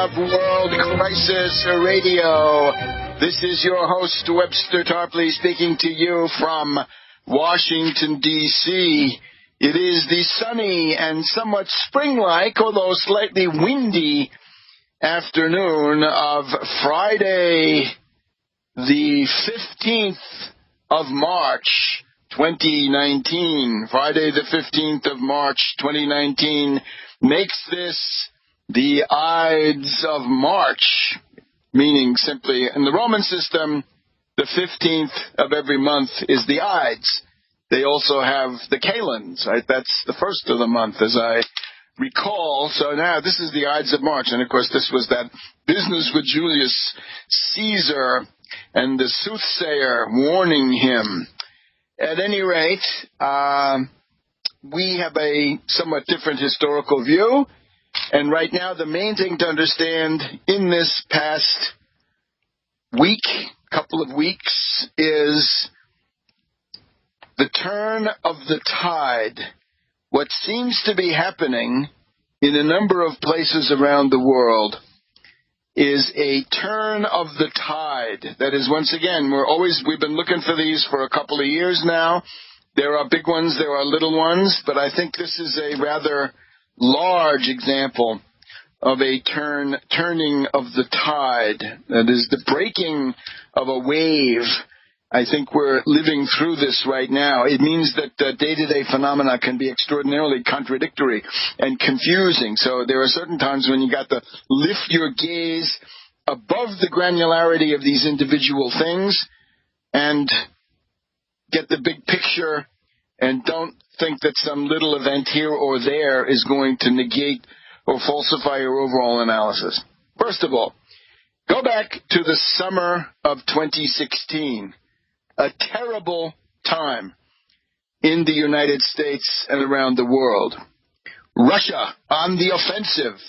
of World Crisis Radio. This is your host, Webster Tarpley, speaking to you from Washington, D.C. It is the sunny and somewhat spring-like, although slightly windy, afternoon of Friday, the 15th of March, 2019. Friday, the 15th of March, 2019, makes this the Ides of March, meaning simply, in the Roman system, the 15th of every month is the Ides. They also have the Kalends, right? That's the first of the month, as I recall. So now this is the Ides of March. And, of course, this was that business with Julius Caesar and the soothsayer warning him. At any rate, we have a somewhat different historical view. And right now, the main thing to understand in this past week, couple of weeks, is the turn of the tide. What seems to be happening in a number of places around the world is a turn of the tide. That is, once again, we've been looking for these for a couple of years now. There are big ones, there are little ones, but I think this is a rather large example of a turning of the tide. That is the breaking of a wave. I think we're living through this right now. It means that day-to-day phenomena can be extraordinarily contradictory and confusing. So there are certain times when you got to lift your gaze above the granularity of these individual things and get the big picture, and don't think that some little event here or there is going to negate or falsify your overall analysis. First of all, go back to the summer of 2016, a terrible time in the United States and around the world. Russia on the offensive,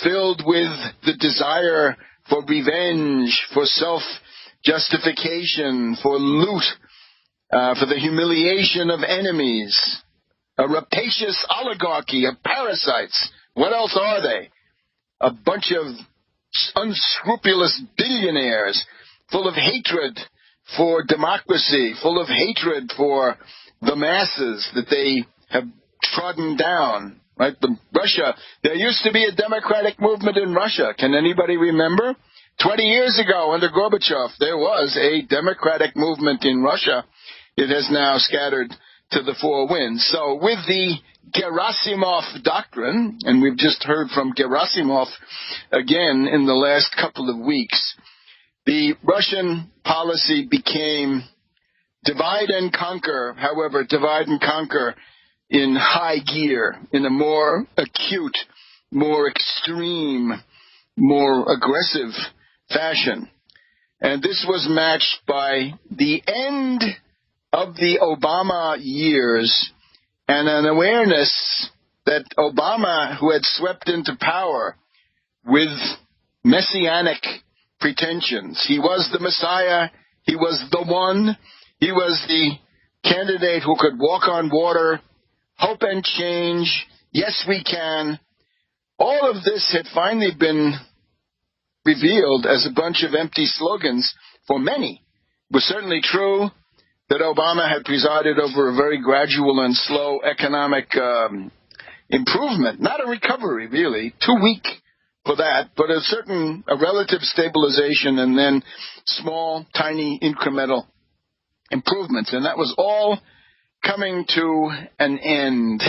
filled with the desire for revenge, for self-justification, for loot, for the humiliation of enemies, a rapacious oligarchy of parasites. What else are they? A bunch of unscrupulous billionaires full of hatred for democracy, full of hatred for the masses that they have trodden down. Right? Russia, there used to be a democratic movement in Russia. Can anybody remember? 20 years ago, under Gorbachev, there was a democratic movement in Russia. It has now scattered to the four winds. So with the Gerasimov doctrine, and we've just heard from Gerasimov again in the last couple of weeks, the Russian policy became divide and conquer, however, divide and conquer in high gear, in a more acute, more extreme, more aggressive fashion. And this was matched by the end of the Obama years and an awareness that Obama, who had swept into power with messianic pretensions, he was the Messiah, he was the one, he was the candidate who could walk on water, hope and change, yes we can. All of this had finally been revealed as a bunch of empty slogans for many. It was certainly true that Obama had presided over a very gradual and slow economic improvement, not a recovery really, too weak for that, but a relative stabilization and then small, tiny, incremental improvements. And that was all coming to an end.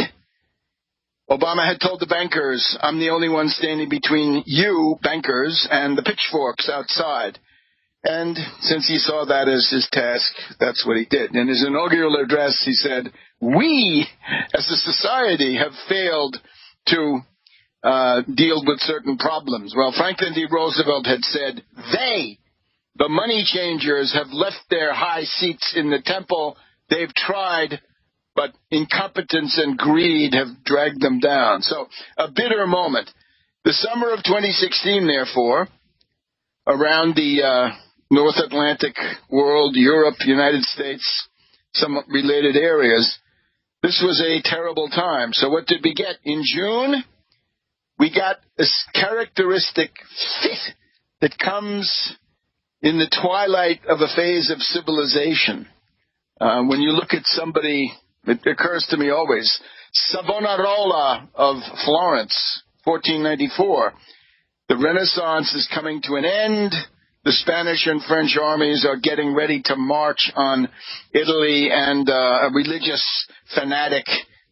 Obama had told the bankers, I'm the only one standing between you, bankers, and the pitchforks outside. And since he saw that as his task, that's what he did. In his inaugural address, he said, we, as a society, have failed to deal with certain problems. Well, Franklin D. Roosevelt had said, they, the money changers, have left their high seats in the temple. They've tried, but incompetence and greed have dragged them down. So, a bitter moment. The summer of 2016, therefore, around the North Atlantic world, Europe, United States, some related areas, this was a terrible time. So what did we get? In June, we got this characteristic fit that comes in the twilight of a phase of civilization. When you look at somebody, it occurs to me always, Savonarola of Florence, 1494. The Renaissance is coming to an end. The Spanish and French armies are getting ready to march on Italy, and a religious fanatic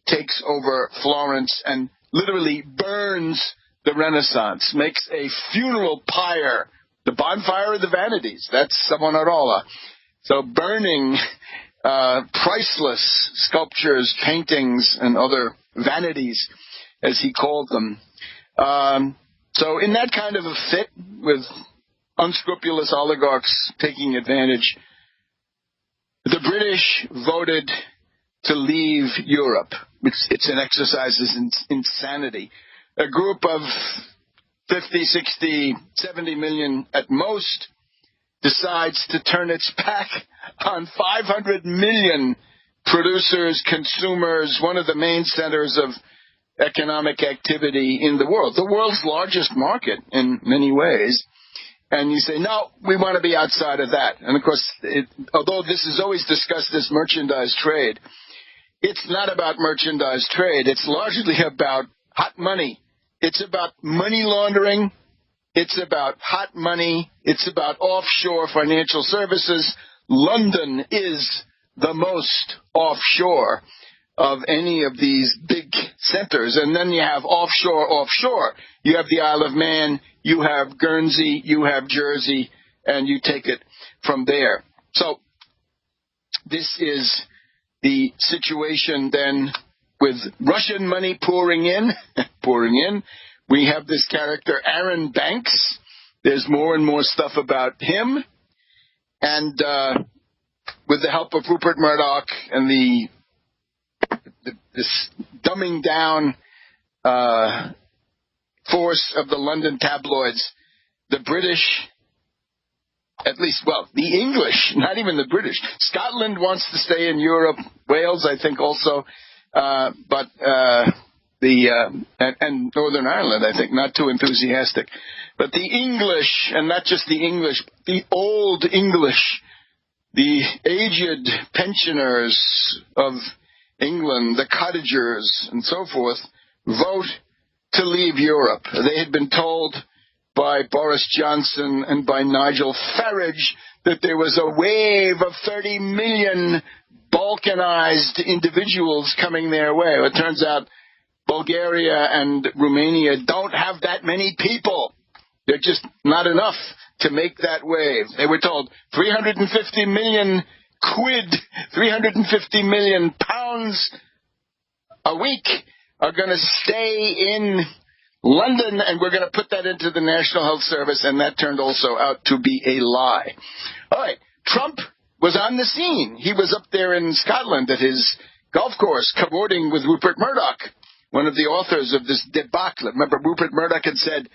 takes over Florence and literally burns the Renaissance, makes a funeral pyre, the bonfire of the vanities. That's Savonarola. So burning priceless sculptures, paintings, and other vanities, as he called them. So in that kind of a fit, with unscrupulous oligarchs taking advantage, the British voted to leave Europe. It's an exercise in insanity. A group of 50, 60, 70 million at most decides to turn its back on 500 million producers, consumers, one of the main centers of economic activity in the world, the world's largest market in many ways. And you say, no, we want to be outside of that. And of course, although this is always discussed as merchandise trade, it's not about merchandise trade. It's largely about hot money. It's about money laundering. It's about hot money. It's about offshore financial services. London is the most offshore of any of these big centers. And then you have offshore. You have the Isle of Man, you have Guernsey, you have Jersey, and you take it from there. So this is the situation then with Russian money pouring in. We have this character, Aaron Banks. There's more and more stuff about him. And with the help of Rupert Murdoch and this dumbing down force of the London tabloids, the British, at least, well, the English, not even the British. Scotland wants to stay in Europe. Wales, I think, also. But and Northern Ireland, I think, not too enthusiastic. But the English, and not just the English, the old English, the aged pensioners of England, the cottagers, and so forth, vote to leave Europe. They had been told by Boris Johnson and by Nigel Farage that there was a wave of 30 million balkanized individuals coming their way. Well, it turns out Bulgaria and Romania don't have that many people. They're just not enough to make that wave. They were told 350 million quid, 350 million pounds a week are going to stay in London, and we're going to put that into the National Health Service, and that turned also out to be a lie. All right, Trump was on the scene. He was up there in Scotland at his golf course cavorting with Rupert Murdoch, one of the authors of this debacle. Remember, Rupert Murdoch had said,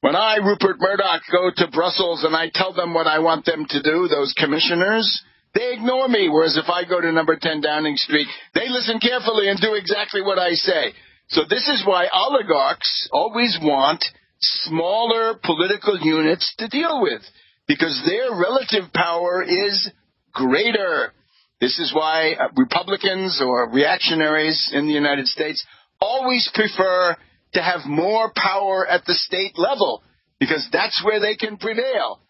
when I, Rupert Murdoch, go to Brussels and I tell them what I want them to do, those commissioners, they ignore me, whereas if I go to number 10 Downing Street, they listen carefully and do exactly what I say. So this is why oligarchs always want smaller political units to deal with, because their relative power is greater. This is why Republicans or reactionaries in the United States always prefer to have more power at the state level, because that's where they can prevail.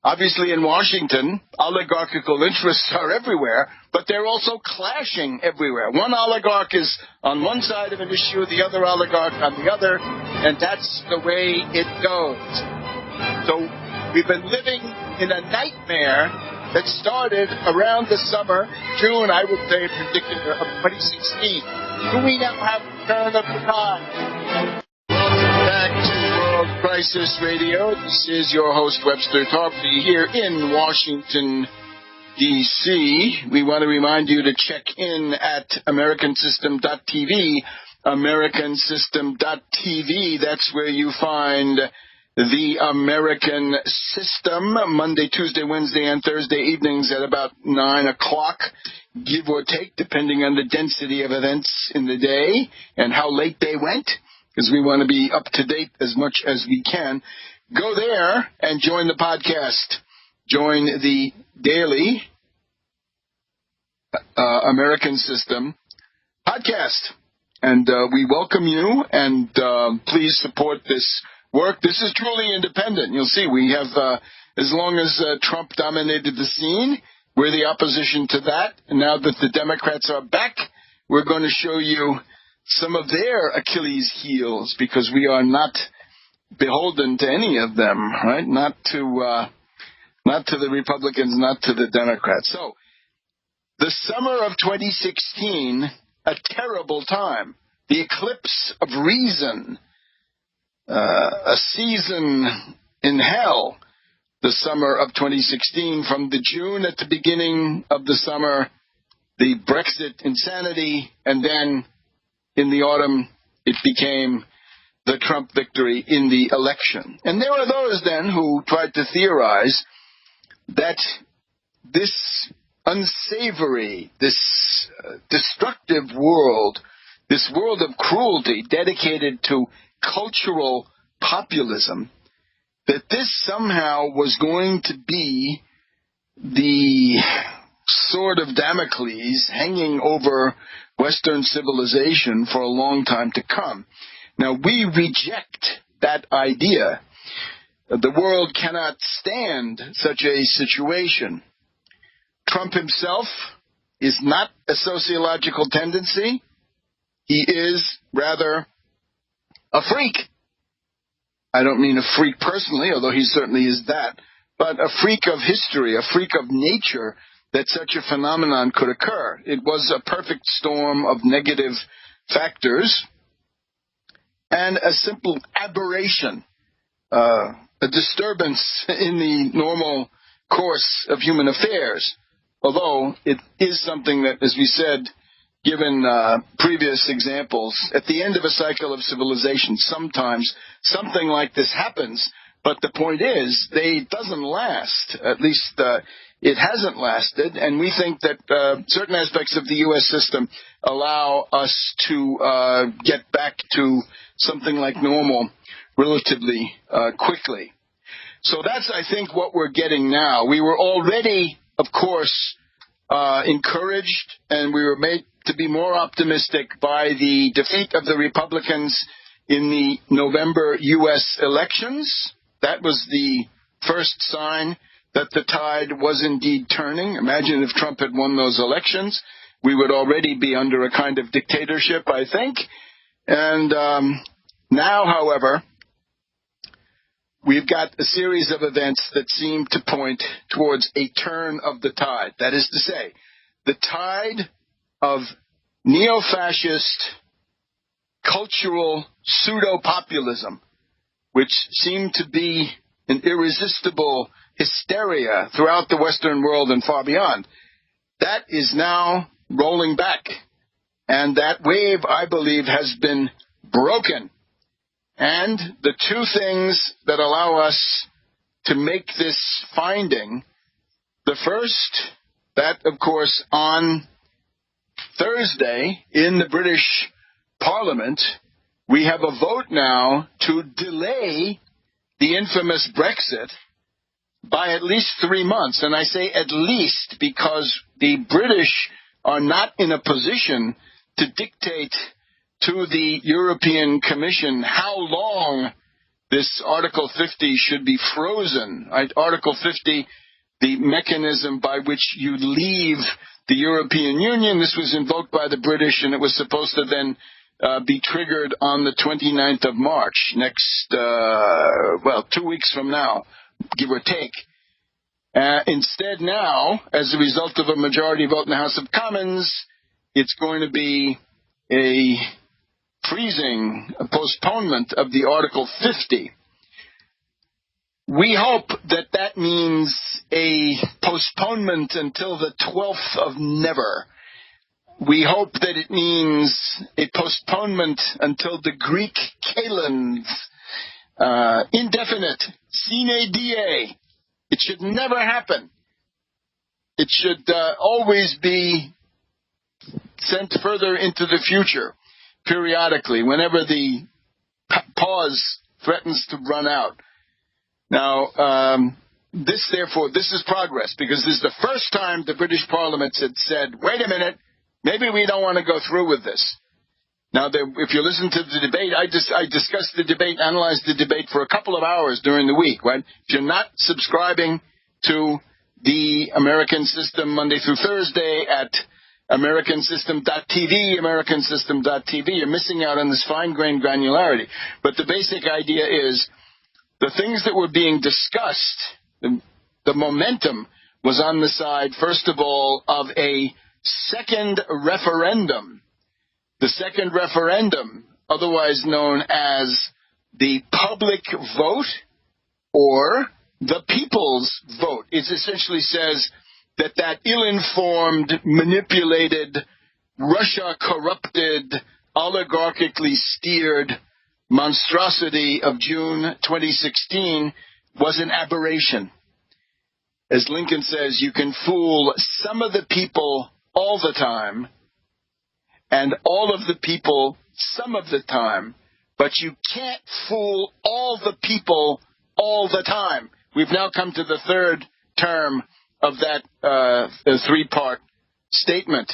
Obviously, in Washington, oligarchical interests are everywhere, but they're also clashing everywhere. One oligarch is on one side of an issue, the other oligarch on the other, and that's the way it goes. So we've been living in a nightmare that started around the summer, June, I would say in particular, of 2016. Do we now have the turn of the tide? Welcome back to World Crisis Radio. This is your host, Webster Tarpley, here in Washington, D.C. We want to remind you to check in at AmericanSystem.tv. AmericanSystem.tv, that's where you find the American System, Monday, Tuesday, Wednesday, and Thursday evenings at about 9 o'clock, give or take, depending on the density of events in the day and how late they went. because we want to be up to date as much as we can. Go there and join the podcast. Join the daily American System podcast. And we welcome you, and please support this work. This is truly independent. You'll see we have, as long as Trump dominated the scene, we're the opposition to that. And now that the Democrats are back, we're going to show you some of their Achilles heels, because we are not beholden to any of them, right? Not to the Republicans, not to the Democrats. So, the summer of 2016, a terrible time. The eclipse of reason, a season in hell. The summer of 2016, from the June at the beginning of the summer, the Brexit insanity, and then in the autumn, it became the Trump victory in the election. And there are those then who tried to theorize that this unsavory, this destructive world, this world of cruelty dedicated to cultural populism, that this somehow was going to be the sword of Damocles hanging over Western civilization for a long time to come. Now, we reject that idea. The world cannot stand such a situation. Trump himself is not a sociological tendency. He is, rather, a freak. I don't mean a freak personally, although he certainly is that, but a freak of history, a freak of nature, that such a phenomenon could occur. It was a perfect storm of negative factors and a simple aberration, a disturbance in the normal course of human affairs, although it is something that, as we said, given previous examples, at the end of a cycle of civilization, sometimes something like this happens, but the point is, it doesn't last. At least it hasn't lasted, and we think that certain aspects of the U.S. system allow us to get back to something like normal relatively quickly. So that's, I think, what we're getting now. We were already, of course, encouraged, and we were made to be more optimistic by the defeat of the Republicans in the November U.S. elections. That was the first sign that the tide was indeed turning. Imagine if Trump had won those elections. We would already be under a kind of dictatorship, I think. And now, however, we've got a series of events that seem to point towards a turn of the tide. That is to say, the tide of neo-fascist cultural pseudo-populism, which seemed to be an irresistible hysteria throughout the Western world and far beyond, that is now rolling back. And that wave, I believe, has been broken. And the two things that allow us to make this finding, the first, that, of course, on Thursday in the British Parliament, we have a vote now to delay the infamous Brexit by at least 3 months. And I say at least because the British are not in a position to dictate to the European Commission how long this Article 50 should be frozen. Right? Article 50, the mechanism by which you leave the European Union. This was invoked by the British, and it was supposed to then be triggered on the 29th of March, next, 2 weeks from now, give or take. Instead now, as a result of a majority vote in the House of Commons, it's going to be a freezing, a postponement of the Article 50. We hope that that means a postponement until the 12th of never. We hope that it means a postponement until the Greek kalends, indefinite, sine die. It should never happen. It should always be sent further into the future, periodically, whenever the pause threatens to run out. Now, this is progress, because this is the first time the British Parliament had said, wait a minute, maybe we don't want to go through with this. Now, if you listen to the debate, I discussed the debate, analyzed the debate for a couple of hours during the week, right? If you're not subscribing to the American System Monday through Thursday at americansystem.tv, americansystem.tv, you're missing out on this fine-grained granularity. But the basic idea is the things that were being discussed, the momentum was on the side, first of all, of a second referendum. The second referendum, otherwise known as the public vote or the people's vote. It essentially says that ill-informed, manipulated, Russia-corrupted, oligarchically steered monstrosity of June 2016 was an aberration. As Lincoln says, you can fool some of the people all the time, and all of the people some of the time, but you can't fool all the people all the time. We've now come to the third term of that three-part statement.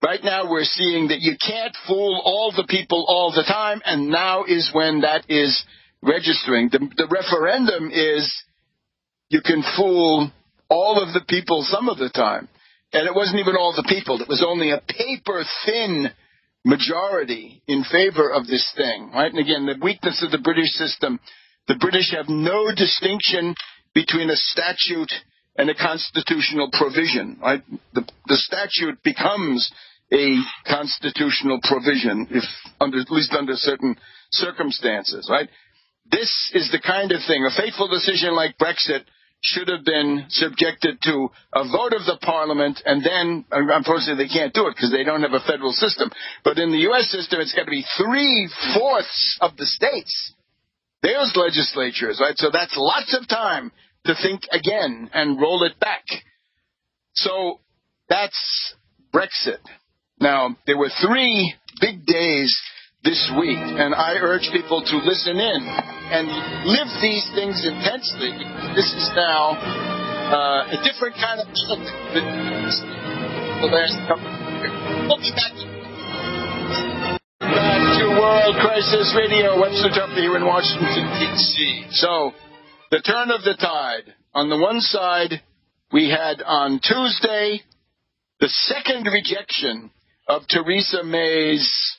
Right now we're seeing that you can't fool all the people all the time, and now is when that is registering. The referendum is you can fool all of the people some of the time. And it wasn't even all the people. It was only a paper-thin majority in favor of this thing, right? And again, the weakness of the British system, the British have no distinction between a statute and a constitutional provision, right? The statute becomes a constitutional provision, at least under certain circumstances, right? This is the kind of thing, a fateful decision like Brexit should have been subjected to a vote of the Parliament, and then, unfortunately, they can't do it because they don't have a federal system. But in the U.S. system, it's got to be 3/4 of the states, there's legislatures, right? So that's lots of time to think again and roll it back. So that's Brexit. Now, there were 3 big days this week, and I urge people to listen in and live these things intensely. This is now a different kind of politics than the last couple of years. We'll be back to World Crisis Radio. Webster Tucker here in Washington, D.C. So, the turn of the tide. On the one side, we had on Tuesday the second rejection of Theresa May's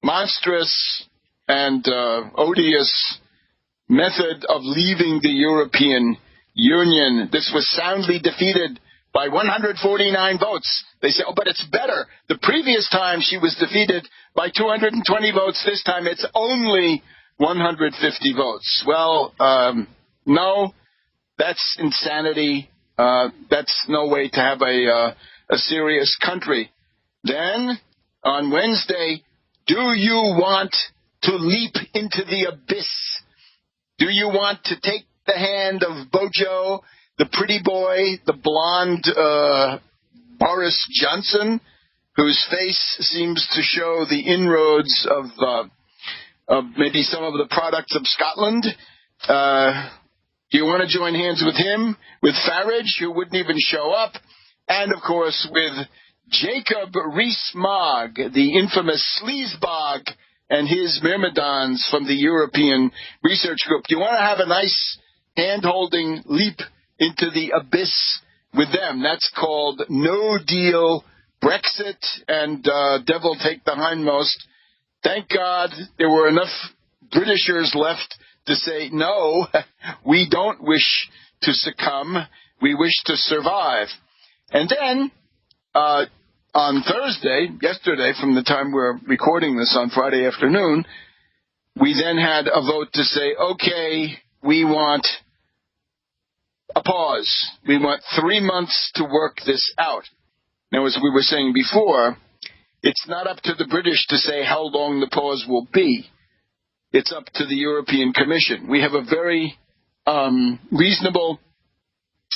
monstrous and odious method of leaving the European Union. This was soundly defeated by 149 votes. They say, oh, but it's better. The previous time she was defeated by 220 votes. This time it's only 150 votes. Well, no, that's insanity. That's no way to have a serious country. Then, on Wednesday, do you want to leap into the abyss? Do you want to take the hand of Bojo, the pretty boy, the blonde Boris Johnson, whose face seems to show the inroads of maybe some of the products of Scotland? Do you want to join hands with him, with Farage, who wouldn't even show up, and, of course, with Jacob Rees-Mogg, the infamous sleazebog, and his myrmidons from the European Research Group? Do you want to have a nice hand-holding leap into the abyss with them? That's called no-deal Brexit, and devil take the hindmost. Thank God there were enough Britishers left to say, no, we don't wish to succumb, we wish to survive. And then, on Thursday, yesterday, from the time we're recording this on Friday afternoon, we then had a vote to say, okay, we want a pause. We want 3 months to work this out. Now, as we were saying before, it's not up to the British to say how long the pause will be. It's up to the European Commission. We have a very reasonable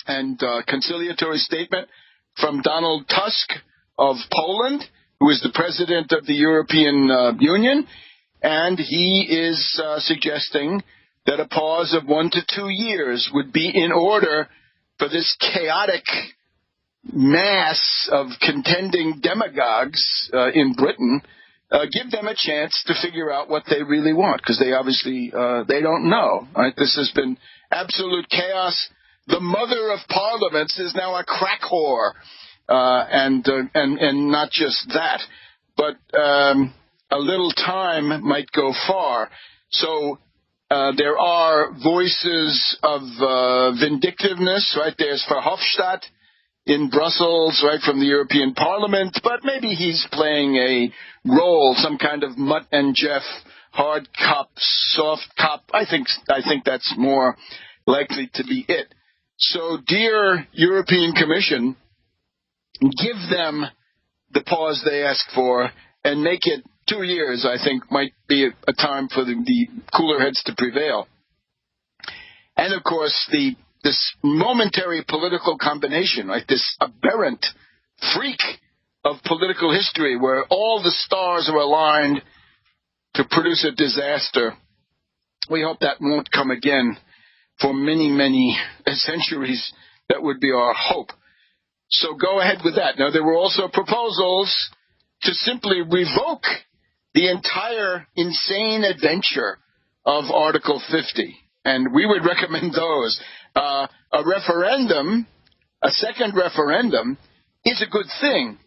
and conciliatory statement from Donald Tusk of Poland, who is the president of the European Union. and he is suggesting that a pause of 1 to 2 years would be in order for this chaotic mass of contending demagogues in Britain, give them a chance to figure out what they really want, because they obviously they don't know. Right? This has been absolute chaos. The mother of parliaments is now a crack whore, and not just that, but a little time might go far. So there are voices of vindictiveness, right? There's Verhofstadt in Brussels, right, from the European Parliament, but maybe he's playing a role, some kind of Mutt and Jeff, hard cop, soft cop. I think that's more likely to be it. So, dear European Commission, give them the pause they ask for and make it 2 years, I think, might be a time for the cooler heads to prevail. And, of course, this momentary political combination, right, this aberrant freak of political history where all the stars are aligned to produce a disaster, we hope that won't come again for many, many centuries. That would be our hope. So go ahead with that. Now, there were also proposals to simply revoke the entire insane adventure of Article 50, and we would recommend those. A referendum, a second referendum, is a good thing,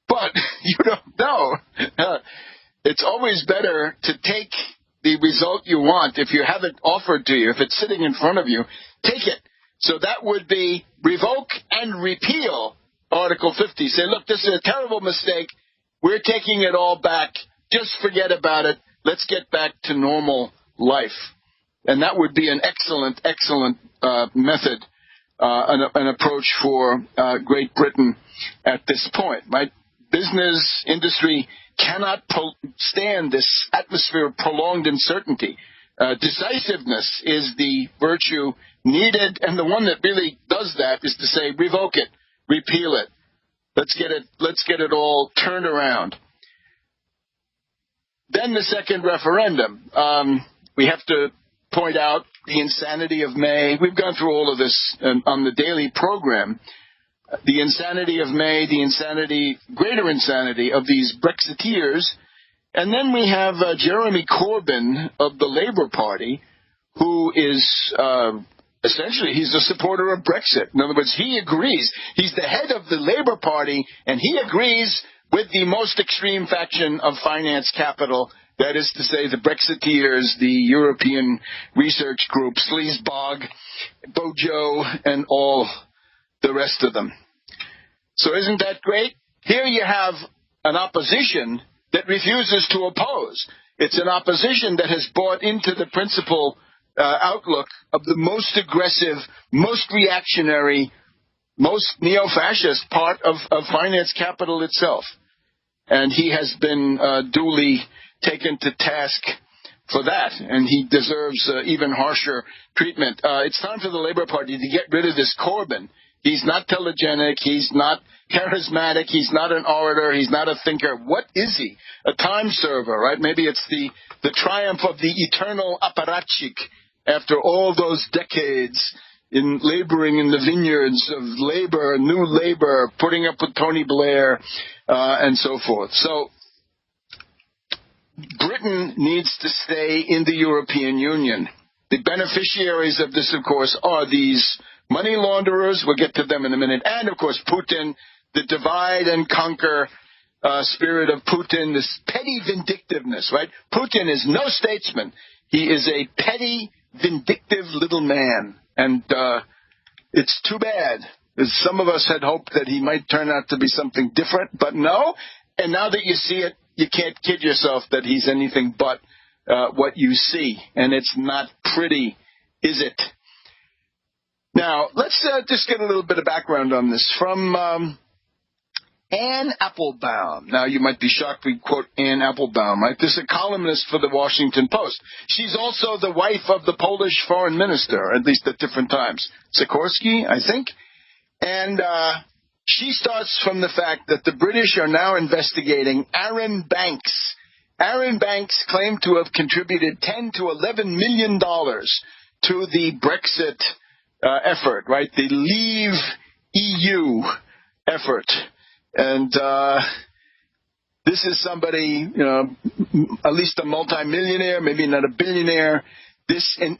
but you don't know. It's always better to take the result you want. If you have it offered to you, if it's sitting in front of you, take it. So that would be revoke and repeal Article 50. Say, look, this is a terrible mistake. We're taking it all back. Just forget about it. Let's get back to normal life. And that would be an excellent, excellent method, an approach for Great Britain at this point. Right? Business, industry cannot stand this atmosphere of prolonged uncertainty. Decisiveness is the virtue needed, and the one that really does that is to say, revoke it, repeal it. Let's get it all turned around. Then the second referendum. We have to point out the insanity of May. We've gone through all of this on the daily program. The insanity of May, the insanity, greater insanity of these Brexiteers. And then we have Jeremy Corbyn of the Labour Party, who is essentially, he's a supporter of Brexit. In other words, he agrees. He's the head of the Labour Party, and he agrees with the most extreme faction of finance capital. That is to say, the Brexiteers, the European Research Group, Sleazebog, Bojo, and all the rest of them. So isn't that great? Here you have an opposition that refuses to oppose. It's an opposition that has bought into the principal outlook of the most aggressive, most reactionary, most neo-fascist part of finance capital itself. And he has been duly taken to task for that, and he deserves even harsher treatment. It's time for the Labour Party to get rid of this Corbyn. He's not telegenic. He's not charismatic. He's not an orator. He's not a thinker. What is he? A time server, right? Maybe it's the triumph of the eternal apparatchik after all those decades in laboring in the vineyards of labor, new labor, putting up with Tony Blair, and so forth. So Britain needs to stay in the European Union. The beneficiaries of this, of course, are these money launderers. We'll get to them in a minute. And, of course, Putin, the divide and conquer spirit of Putin, this petty vindictiveness, right? Putin is no statesman. He is a petty, vindictive little man. And it's too bad. Some of us had hoped that he might turn out to be something different, but no. And now that you see it, you can't kid yourself that he's anything but what you see. And it's not pretty, is it? Now, let's just get a little bit of background on this from Anne Applebaum. Now, you might be shocked we quote Anne Applebaum, right? This is a columnist for the Washington Post. She's also the wife of the Polish foreign minister, at least at different times. Sikorski, I think. And she starts from the fact that the British are now investigating Arron Banks Arron Banks claimed to have contributed $10 to $11 million to the Brexit effort, right? The Leave EU effort. And this is somebody, at least a multimillionaire, maybe not a billionaire. In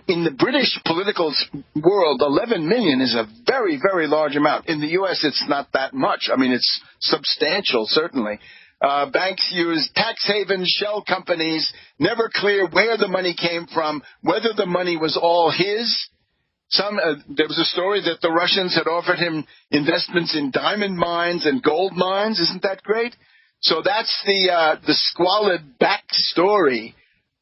the British political world, 11 million is a very, very large amount. In the U.S., it's not that much. I mean, it's substantial, certainly. Banks use tax havens, shell companies, never clear where the money came from, whether the money was all his. There was a story that the Russians had offered him investments in diamond mines and gold mines. Isn't that great? So that's the squalid backstory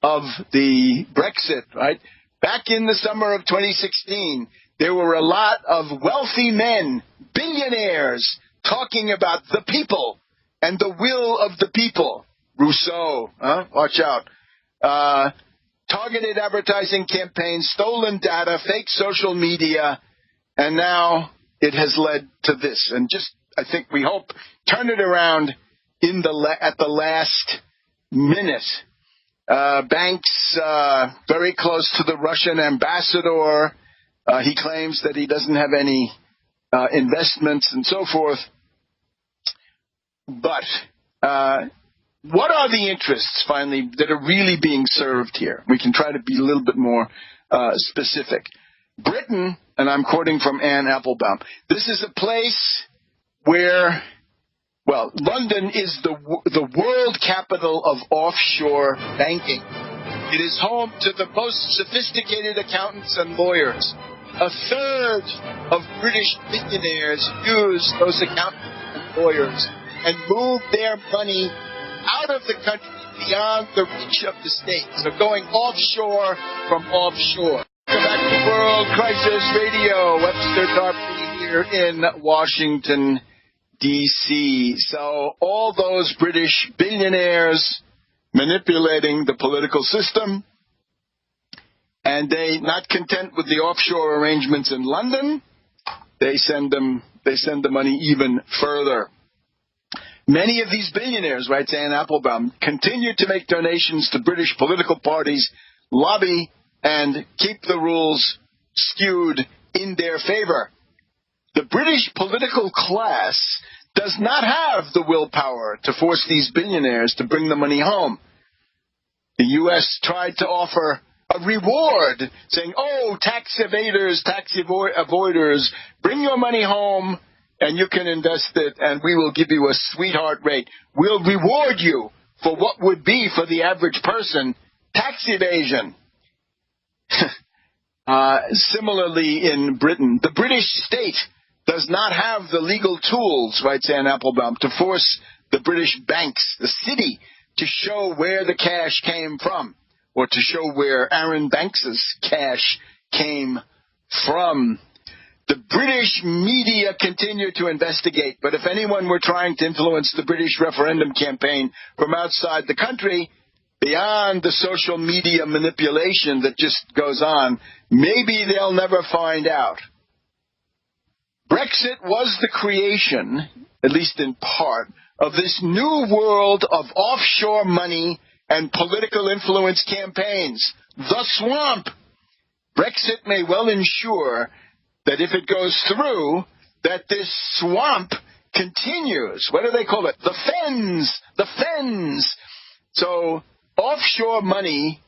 of the Brexit, right? Back in the summer of 2016, there were a lot of wealthy men, billionaires, talking about the people and the will of the people. Rousseau, watch out. Targeted advertising campaigns, stolen data, fake social media, and now it has led to this. And just, I think we hope, turn it around at the last minute. Banks very close to the Russian ambassador. He claims that he doesn't have any investments and so forth. But what are the interests, finally, that are really being served here? We can try to be a little bit more specific. Britain, and I'm quoting from Anne Applebaum, this is a place where, well, London is the world capital of offshore banking. It is home to the most sophisticated accountants and lawyers. A third of British billionaires use those accountants and lawyers and move their money out of the country beyond the reach of the state. So going offshore from offshore. Welcome back to World Crisis Radio. Webster Tarpley here in Washington, D.C. So all those British billionaires manipulating the political system, and they, not content with the offshore arrangements in London, they send the money even further. Many of these billionaires, writes Anne Applebaum, continue to make donations to British political parties, lobby, and keep the rules skewed in their favor. The British political class does not have the willpower to force these billionaires to bring the money home. The U.S. tried to offer a reward, saying, oh, tax evaders, tax avoiders, bring your money home and you can invest it and we will give you a sweetheart rate. We'll reward you for what would be, for the average person, tax evasion. Similarly in Britain, the British state does not have the legal tools, writes Anne Applebaum, to force the British banks, the city, to show where the cash came from, or to show where Arron Banks's cash came from. The British media continue to investigate, but if anyone were trying to influence the British referendum campaign from outside the country, beyond the social media manipulation that just goes on, maybe they'll never find out. Brexit was the creation, at least in part, of this new world of offshore money and political influence campaigns. The swamp. Brexit may well ensure that if it goes through, that this swamp continues. What do they call it? The fens. The fens. So offshore money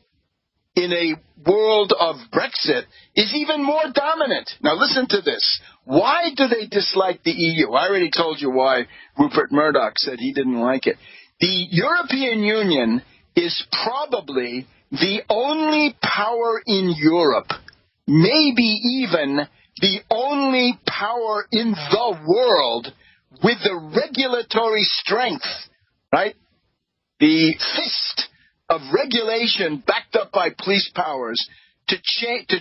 in a world of Brexit is even more dominant. Now listen to this. Why do they dislike the EU? I already told you why Rupert Murdoch said he didn't like it. The European Union is probably the only power in Europe, maybe even the only power in the world with the regulatory strength, right? The fist of regulation backed up by police powers to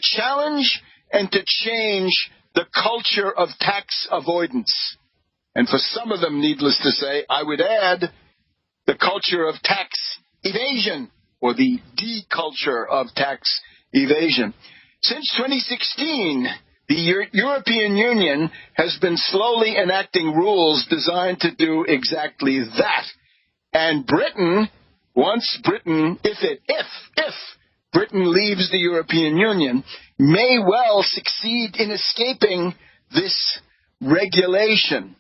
challenge and to change the culture of tax avoidance. And for some of them, needless to say, I would add the culture of tax evasion, or the de-culture of tax evasion. Since 2016, the European Union has been slowly enacting rules designed to do exactly that. And Britain once Britain, if Britain leaves the European Union, may well succeed in escaping this regulation.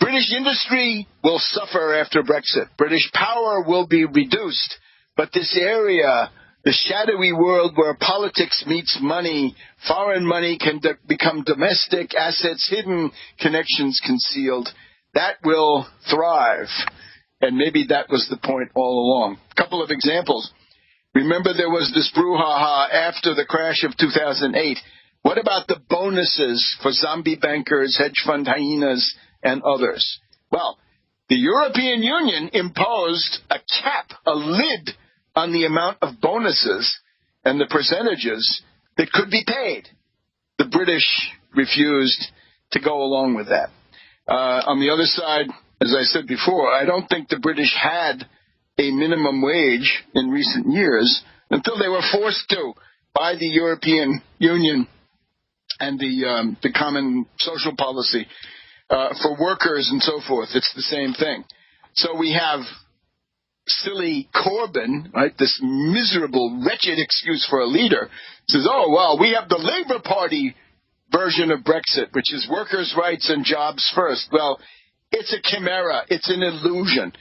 British industry will suffer after Brexit. British power will be reduced. But this area, the shadowy world where politics meets money, foreign money can become domestic, assets hidden, connections concealed, that will thrive. And maybe that was the point all along. A couple of examples. Remember there was this brouhaha after the crash of 2008. What about the bonuses for zombie bankers, hedge fund hyenas, and others? Well, the European Union imposed a cap, a lid on the amount of bonuses and the percentages that could be paid. The British refused to go along with that. On the other side, as I said before, I don't think the British had a minimum wage in recent years until they were forced to by the European Union and the common social policy for workers and so forth. It's the same thing. So we have silly Corbyn, right, this miserable, wretched excuse for a leader, says, oh, well, we have the Labour Party version of Brexit, which is workers' rights and jobs first. Well, it's a chimera. It's an illusion.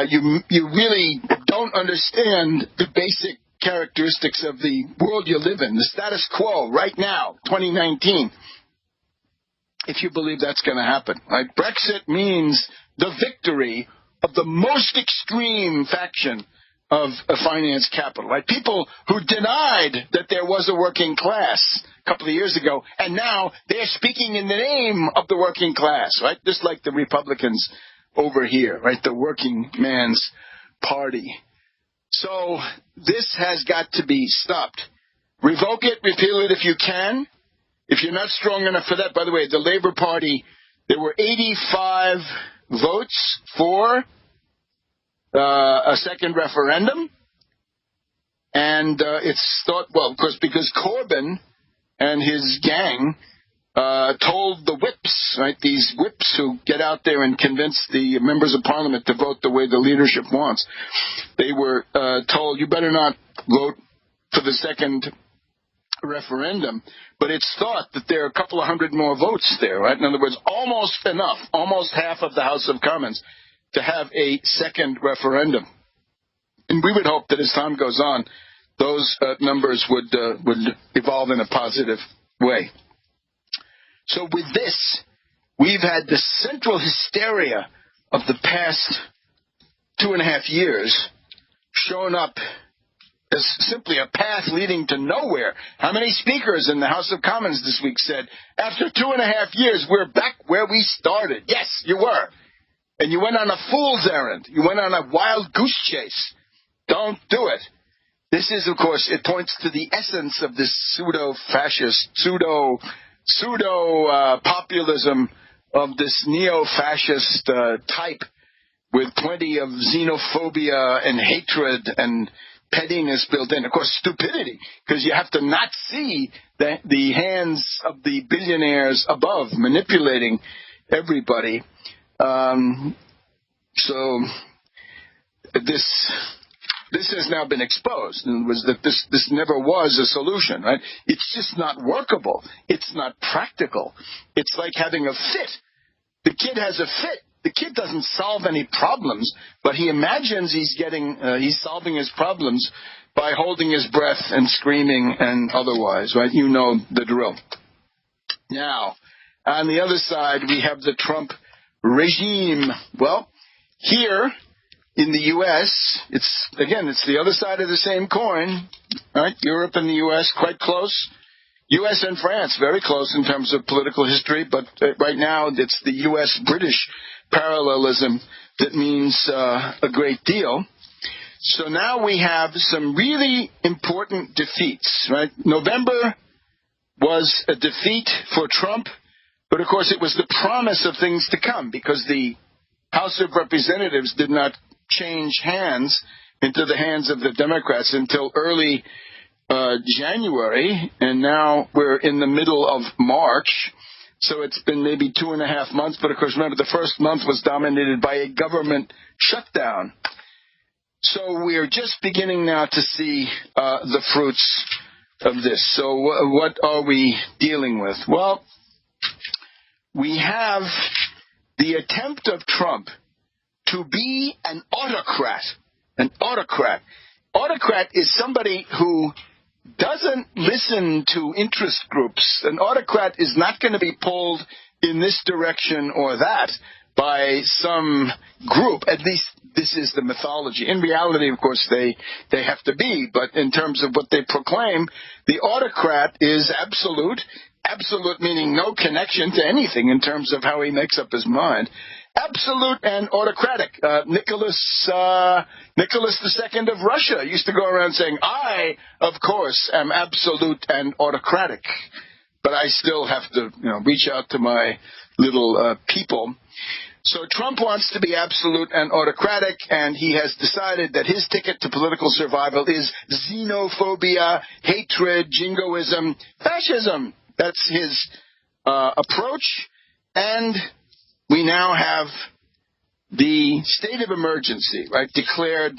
You really don't understand the basic characteristics of the world you live in, the status quo right now, 2019, if you believe that's going to happen. Right? Brexit means the victory of the most extreme faction of a finance capital. Right? People who denied that there was a working class a couple of years ago, and now they're speaking in the name of the working class, right? Just like the Republicans over here, right? The working man's party. So this has got to be stopped. Revoke it, repeal it if you can. If you're not strong enough for that, by the way, the Labour Party, there were 85 votes for a second referendum. And it's thought, well, of course, because Corbyn and his gang told the whips, right, these whips who get out there and convince the members of parliament to vote the way the leadership wants. They were told, you better not vote for the second referendum. But it's thought that there are a couple of hundred more votes there, right? In other words, almost enough, almost half of the House of Commons to have a second referendum. And we would hope that as time goes on, those numbers would evolve in a positive way. So with this, we've had the central hysteria of the past 2.5 years shown up as simply a path leading to nowhere. How many speakers in the House of Commons this week said, after 2.5 years, we're back where we started? Yes, you were. And you went on a fool's errand. You went on a wild goose chase. Don't do it. This is, of course, it points to the essence of this pseudo-fascist, pseudo-populism of this neo-fascist type with plenty of xenophobia and hatred and pettiness built in. Of course, stupidity, because you have to not see the hands of the billionaires above manipulating everybody. So this has now been exposed, and was that this never was a solution, right? It's just not workable. It's not practical. It's like having a fit. The kid has a fit. The kid doesn't solve any problems, but he imagines he's solving his problems by holding his breath and screaming and otherwise, right? You know the drill. Now, on the other side, we have the Trump regime. Well, here in the U.S., it's the other side of the same coin, right? Europe and the U.S. quite close. U.S. and France very close in terms of political history, but right now it's the U.S.-British parallelism that means a great deal. So now we have some really important defeats, right? November was a defeat for Trump, but of course it was the promise of things to come because the House of Representatives did not change hands into the hands of the Democrats until early January, and now we're in the middle of March. So it's been maybe 2.5 months. But, of course, remember, the first month was dominated by a government shutdown. So we're just beginning now to see the fruits of this. So what are we dealing with? Well, we have the attempt of Trump to be an autocrat. An autocrat. Autocrat is somebody who doesn't listen to interest groups. An autocrat is not going to be pulled in this direction or that by some group. At least this is the mythology. In reality, of course, they have to be, but in terms of what they proclaim, the autocrat is absolute. Absolute meaning no connection to anything in terms of how he makes up his mind. Absolute and autocratic. Nicholas II of Russia used to go around saying, I, of course, am absolute and autocratic, but I still have to, reach out to my little people. So Trump wants to be absolute and autocratic, and he has decided that his ticket to political survival is xenophobia, hatred, jingoism, fascism. That's his approach, and we now have the state of emergency, right, declared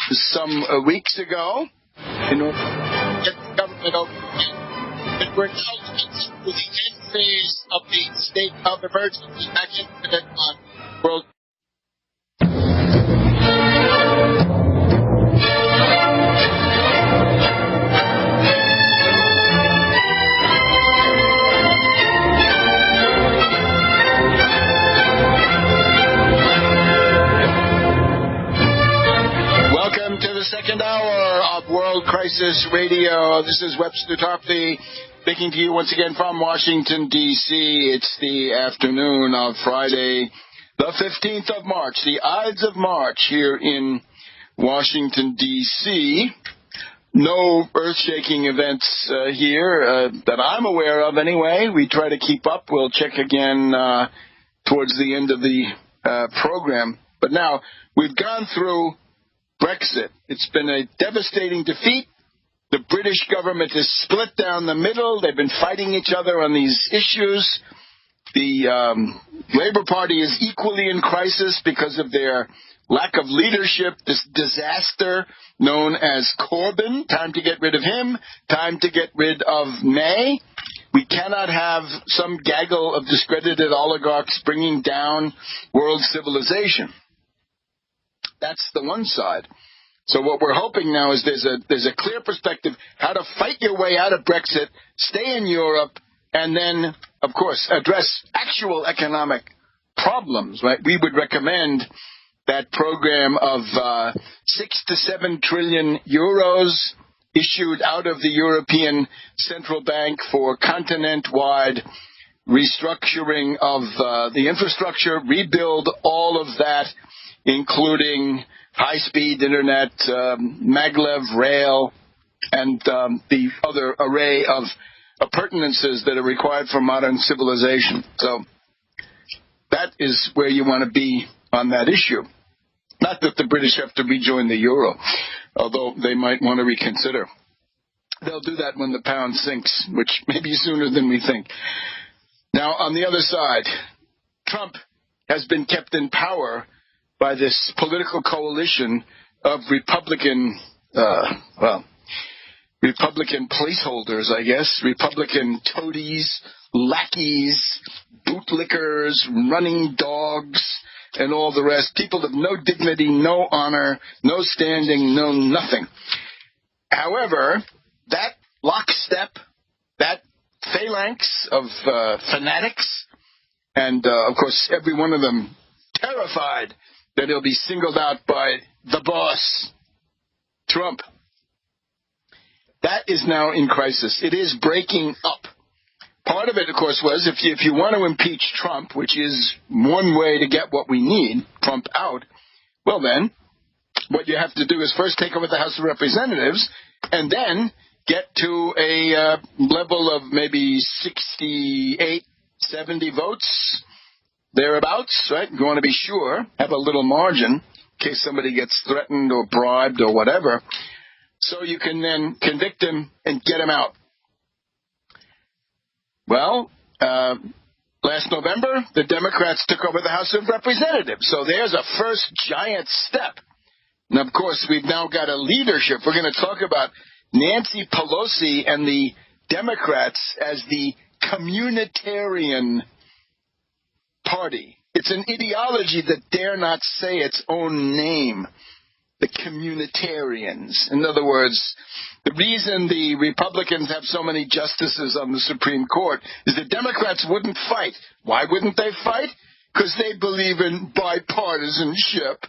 some weeks ago in order to get the government open. And we're now into the end phase of the state of emergency. I can put it on World. Second hour of World Crisis Radio. This is Webster Tarpley speaking to you once again from Washington, D.C. It's the afternoon of Friday, the 15th of March, the Ides of March here in Washington, D.C. No earth-shaking events here that I'm aware of anyway. We try to keep up. We'll check again towards the end of the program. But now, we've gone through Brexit. It's been a devastating defeat. The British government is split down the middle. They've been fighting each other on these issues. The Labour Party is equally in crisis because of their lack of leadership, this disaster known as Corbyn. Time to get rid of him. Time to get rid of May. We cannot have some gaggle of discredited oligarchs bringing down world civilization. That's the one side. So what we're hoping now is there's a clear perspective how to fight your way out of Brexit, stay in Europe, and then, of course, address actual economic problems, right? We would recommend that program of 6 to 7 trillion euros issued out of the European Central Bank for continent-wide restructuring of the infrastructure, rebuild all of that, including high-speed internet, maglev rail, and the other array of appurtenances that are required for modern civilization. So that is where you want to be on that issue. Not that the British have to rejoin the euro, although they might want to reconsider. They'll do that when the pound sinks, which may be sooner than we think. Now, on the other side, Trump has been kept in power by this political coalition of Republican placeholders, I guess, Republican toadies, lackeys, bootlickers, running dogs, and all the rest. People of no dignity, no honor, no standing, no nothing. However, that lockstep, that phalanx of fanatics, and, of course, every one of them terrified that he'll be singled out by the boss, Trump. That is now in crisis. It is breaking up. Part of it, of course, was if you want to impeach Trump, which is one way to get what we need, Trump out, well then, what you have to do is first take over the House of Representatives and then get to a level of maybe 68, 70 votes, thereabouts, right? You want to be sure, have a little margin in case somebody gets threatened or bribed or whatever, so you can then convict him and get him out. Well, Last November, the Democrats took over the House of Representatives. So there's a first giant step. And of course, we've now got a leadership. We're going to talk about Nancy Pelosi and the Democrats as the communitarian party. It's an ideology that dare not say its own name. The communitarians. In other words, the reason the Republicans have so many justices on the Supreme Court is the Democrats wouldn't fight. Why wouldn't they fight? Because they believe in bipartisanship.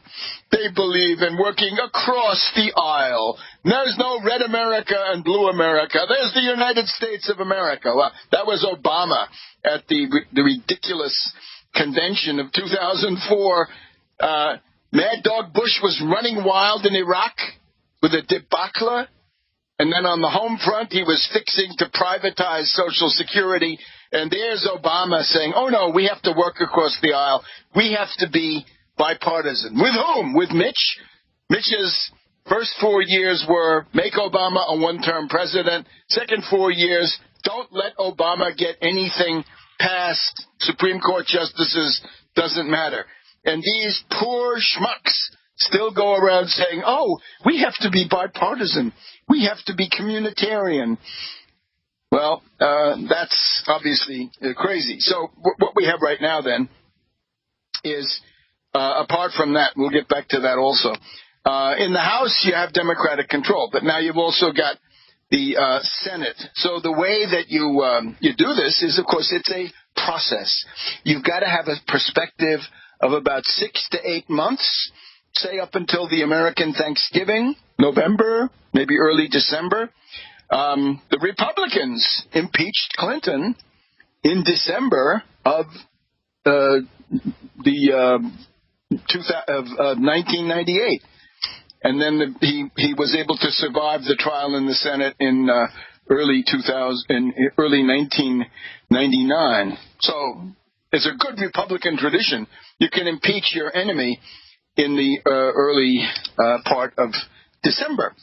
They believe in working across the aisle. There's no red America and blue America. There's the United States of America. Well, that was Obama at the ridiculous convention of 2004. Mad Dog Bush was running wild in Iraq with a debacle. And then on the home front, he was fixing to privatize Social Security. And there's Obama saying, oh, no, we have to work across the aisle. We have to be bipartisan. With whom? With Mitch. Mitch's first 4 years were make Obama a one-term president. Second 4 years, don't let Obama get anything past Supreme Court justices. Doesn't matter. And these poor schmucks still go around saying, oh, we have to be bipartisan. We have to be communitarian. Well, that's obviously crazy. So what we have right now then is, apart from that, we'll get back to that also. In the House, you have Democratic control, but now you've also got the Senate. So the way that you do this is, of course, it's a process. You've got to have a perspective of about 6 to 8 months, say up until the American Thanksgiving, November, maybe early December. The Republicans impeached Clinton in December of 1998. And then he was able to survive the trial in the Senate in early 1999. So it's a good Republican tradition. You can impeach your enemy in the early part of December.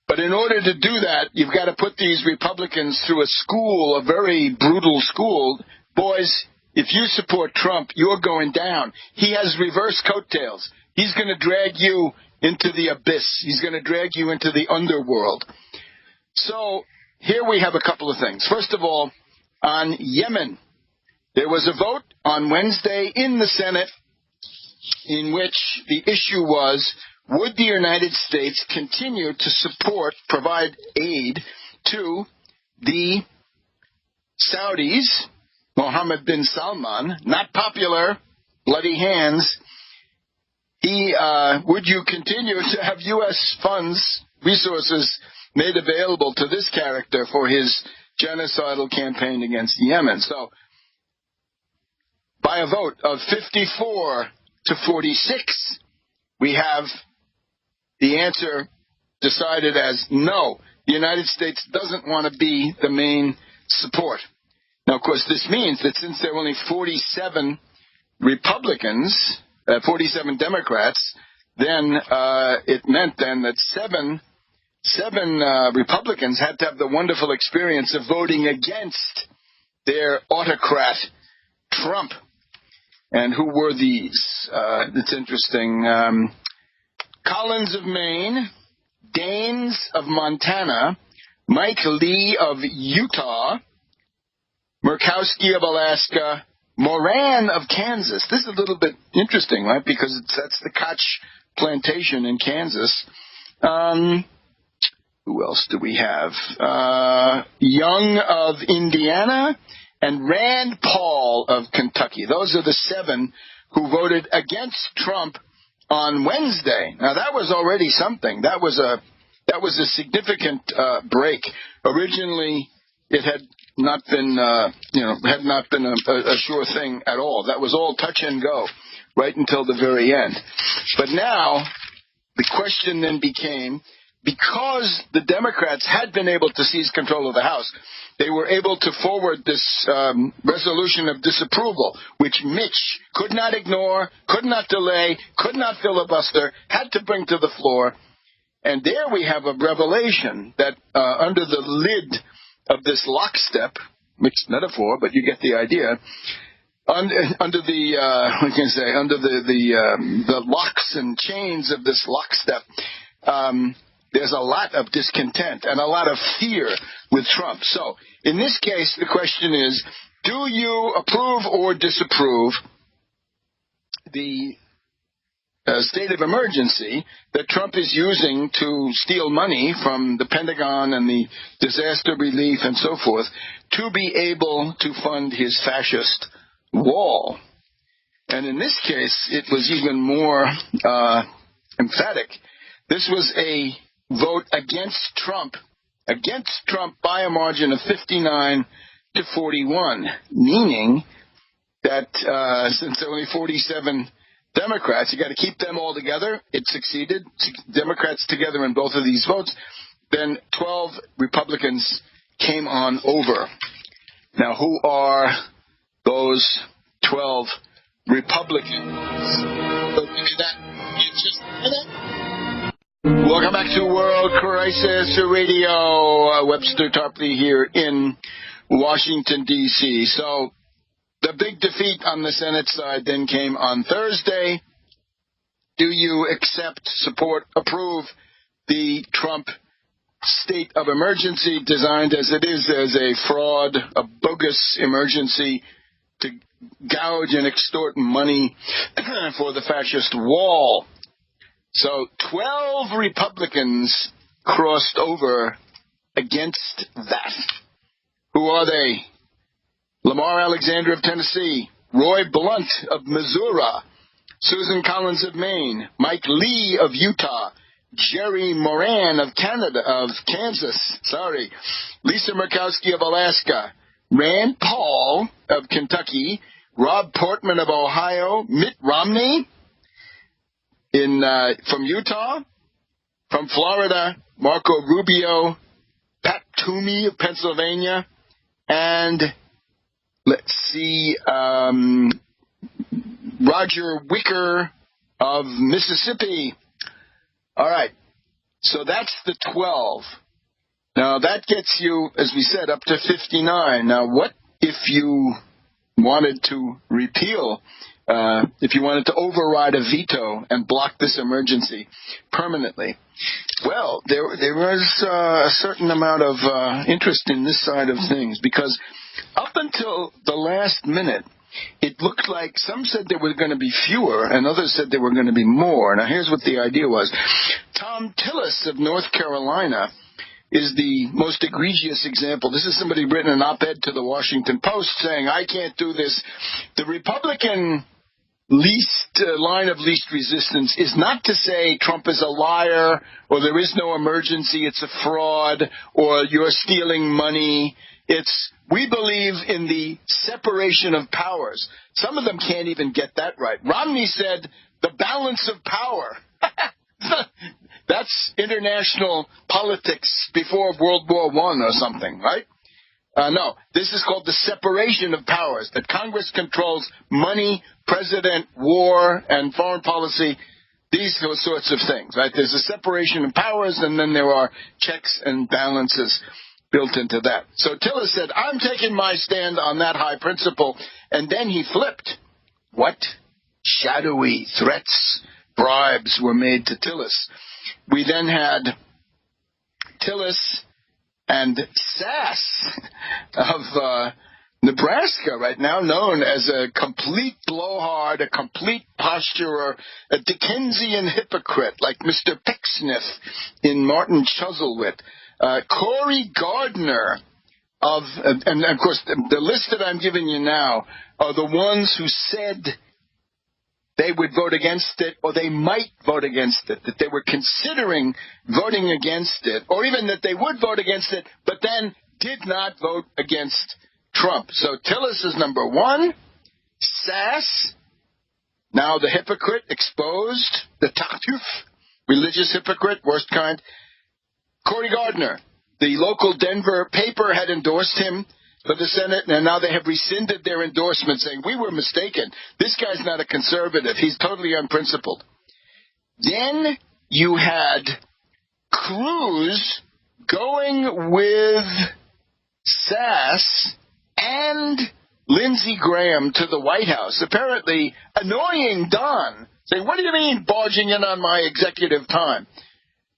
But in order to do that, you've got to put these Republicans through a school, a very brutal school. Boys, if you support Trump, you're going down. He has reverse coattails. He's going to drag you into the abyss. He's going to drag you into the underworld. So here we have a couple of things. First of all, on Yemen, there was a vote on Wednesday in the Senate in which the issue was, would the United States continue to provide aid to the Saudis, Mohammed bin Salman, not popular, bloody hands. Would you continue to have U.S. funds, resources made available to this character for his genocidal campaign against Yemen? So, by a vote of 54 to 46, we have the answer decided as no. The United States doesn't want to be the main support. Now, of course, this means that since there are only 47 Republicans, 47 Democrats, then it meant then that seven Republicans had to have the wonderful experience of voting against their autocrat, Trump. And who were these? It's interesting. Collins of Maine, Daines of Montana, Mike Lee of Utah, Murkowski of Alaska, Moran of Kansas. This is a little bit interesting, right? Because that's the Koch plantation in Kansas. Who else do we have? Young of Indiana and Rand Paul of Kentucky. Those are the 7 who voted against Trump on Wednesday. Now that was already something. That was a significant break. Originally, it had not been a sure thing at all. That was all touch and go right until the very end. But now the question then became, because the Democrats had been able to seize control of the House, they were able to forward this resolution of disapproval, which Mitch could not ignore, could not delay, could not filibuster, had to bring to the floor. And there we have a revelation that under the lid of this lockstep, mixed metaphor, but you get the idea. Under the locks and chains of this lockstep, there's a lot of discontent and a lot of fear with Trump. So, in this case, the question is, do you approve or disapprove the state of emergency that Trump is using to steal money from the Pentagon and the disaster relief and so forth to be able to fund his fascist wall? And in this case, it was even more emphatic. This was a vote against Trump by a margin of 59 to 41, meaning that since there were only 47 Democrats, you got to keep them all together. It succeeded. Democrats together in both of these votes. Then 12 Republicans came on over. Now, who are those 12 Republicans? Welcome back to World Crisis Radio. Webster Tarpley here in Washington, D.C. So the big defeat on the Senate side then came on Thursday. Do you accept, support, approve the Trump state of emergency, designed as it is as a fraud, a bogus emergency to gouge and extort money for the fascist wall? So 12 Republicans crossed over against that. Who are they? Lamar Alexander of Tennessee, Roy Blunt of Missouri, Susan Collins of Maine, Mike Lee of Utah, Jerry Moran of Kansas, Lisa Murkowski of Alaska, Rand Paul of Kentucky, Rob Portman of Ohio, Mitt Romney from Utah, from Florida, Marco Rubio, Pat Toomey of Pennsylvania, and let's see, Roger Wicker of Mississippi. All right, so that's the 12. Now, that gets you, as we said, up to 59. Now, what if you wanted to repeal, if you wanted to override a veto and block this emergency permanently? Well, there was a certain amount of interest in this side of things, because up until the last minute, it looked like some said there were going to be fewer and others said there were going to be more. Now, here's what the idea was. Tom Tillis of North Carolina is the most egregious example. This is somebody written an op-ed to the Washington Post saying, I can't do this. The Republican line of least resistance is not to say Trump is a liar or there is no emergency, it's a fraud, or you're stealing money. It's, we believe in the separation of powers. Some of them can't even get that right. Romney said the balance of power. That's international politics before World War I or something, right? No, this is called the separation of powers, that Congress controls money, president, war, and foreign policy, these sorts of things, right? There's a separation of powers, and then there are checks and balances built into that. So Tillis said, I'm taking my stand on that high principle, and then he flipped. What shadowy threats, bribes were made to Tillis? We then had Tillis and Sass of Nebraska, right now known as a complete blowhard, a complete posturer, a Dickensian hypocrite like Mr. Pecksniff in Martin Chuzzlewit. Cory Gardner and of course the list that I'm giving you now are the ones who said they would vote against it, or they might vote against it, that they were considering voting against it, or even that they would vote against it, but then did not vote against Trump. So Tillis is number one. Sass, now the hypocrite, exposed, the tartuffe, religious hypocrite, worst kind. Cory Gardner, the local Denver paper had endorsed him for the Senate, and now they have rescinded their endorsement, saying, we were mistaken. This guy's not a conservative. He's totally unprincipled. Then you had Cruz going with Sass and Lindsey Graham to the White House, apparently annoying Don, saying, what do you mean barging in on my executive time?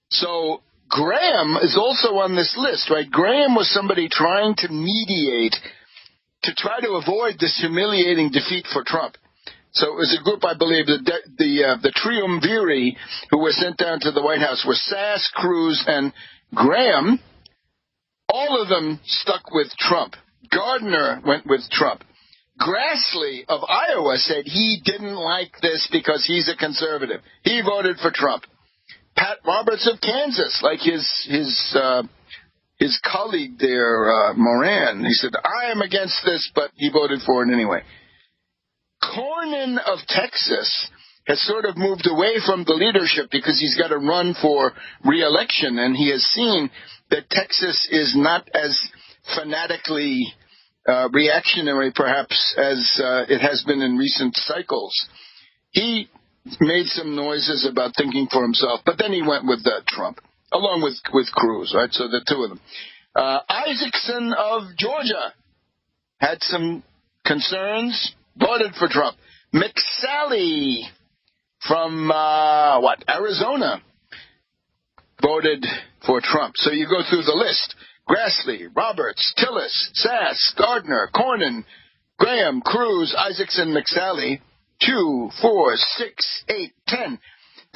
So Graham is also on this list, right? Graham was somebody trying to mediate to try to avoid this humiliating defeat for Trump. So it was a group, I believe, the Triumviri who were sent down to the White House were Sass, Cruz, and Graham. All of them stuck with Trump. Gardner went with Trump. Grassley of Iowa said he didn't like this because he's a conservative. He voted for Trump. Pat Roberts of Kansas, like his colleague there, Moran, he said, I am against this, but he voted for it anyway. Cornyn of Texas has sort of moved away from the leadership because he's got to run for re-election, and he has seen that Texas is not as fanatically reactionary, perhaps, as it has been in recent cycles. He made some noises about thinking for himself, but then he went with Trump, along with Cruz, right? So the two of them. Isaacson of Georgia had some concerns, voted for Trump. McSally from, Arizona, voted for Trump. So you go through the list. Grassley, Roberts, Tillis, Sass, Gardner, Cornyn, Graham, Cruz, Isaacson, McSally. 2, 4, 6, 8, 10.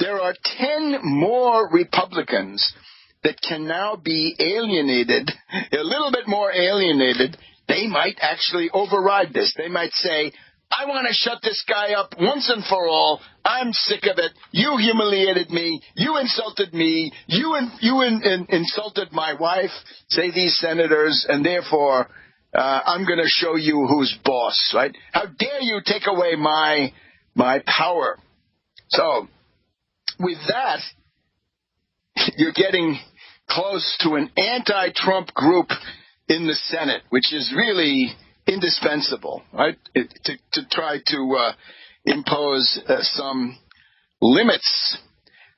There are 10 more Republicans that can now be alienated, a little bit more alienated. They might actually override this. They might say, I want to shut this guy up once and for all. I'm sick of it. You humiliated me. You insulted me. You insulted my wife, say these senators, and therefore I'm going to show you who's boss, right? How dare you take away my power? So with that, you're getting close to an anti-Trump group in the Senate, which is really indispensable, right? To try to impose some limits.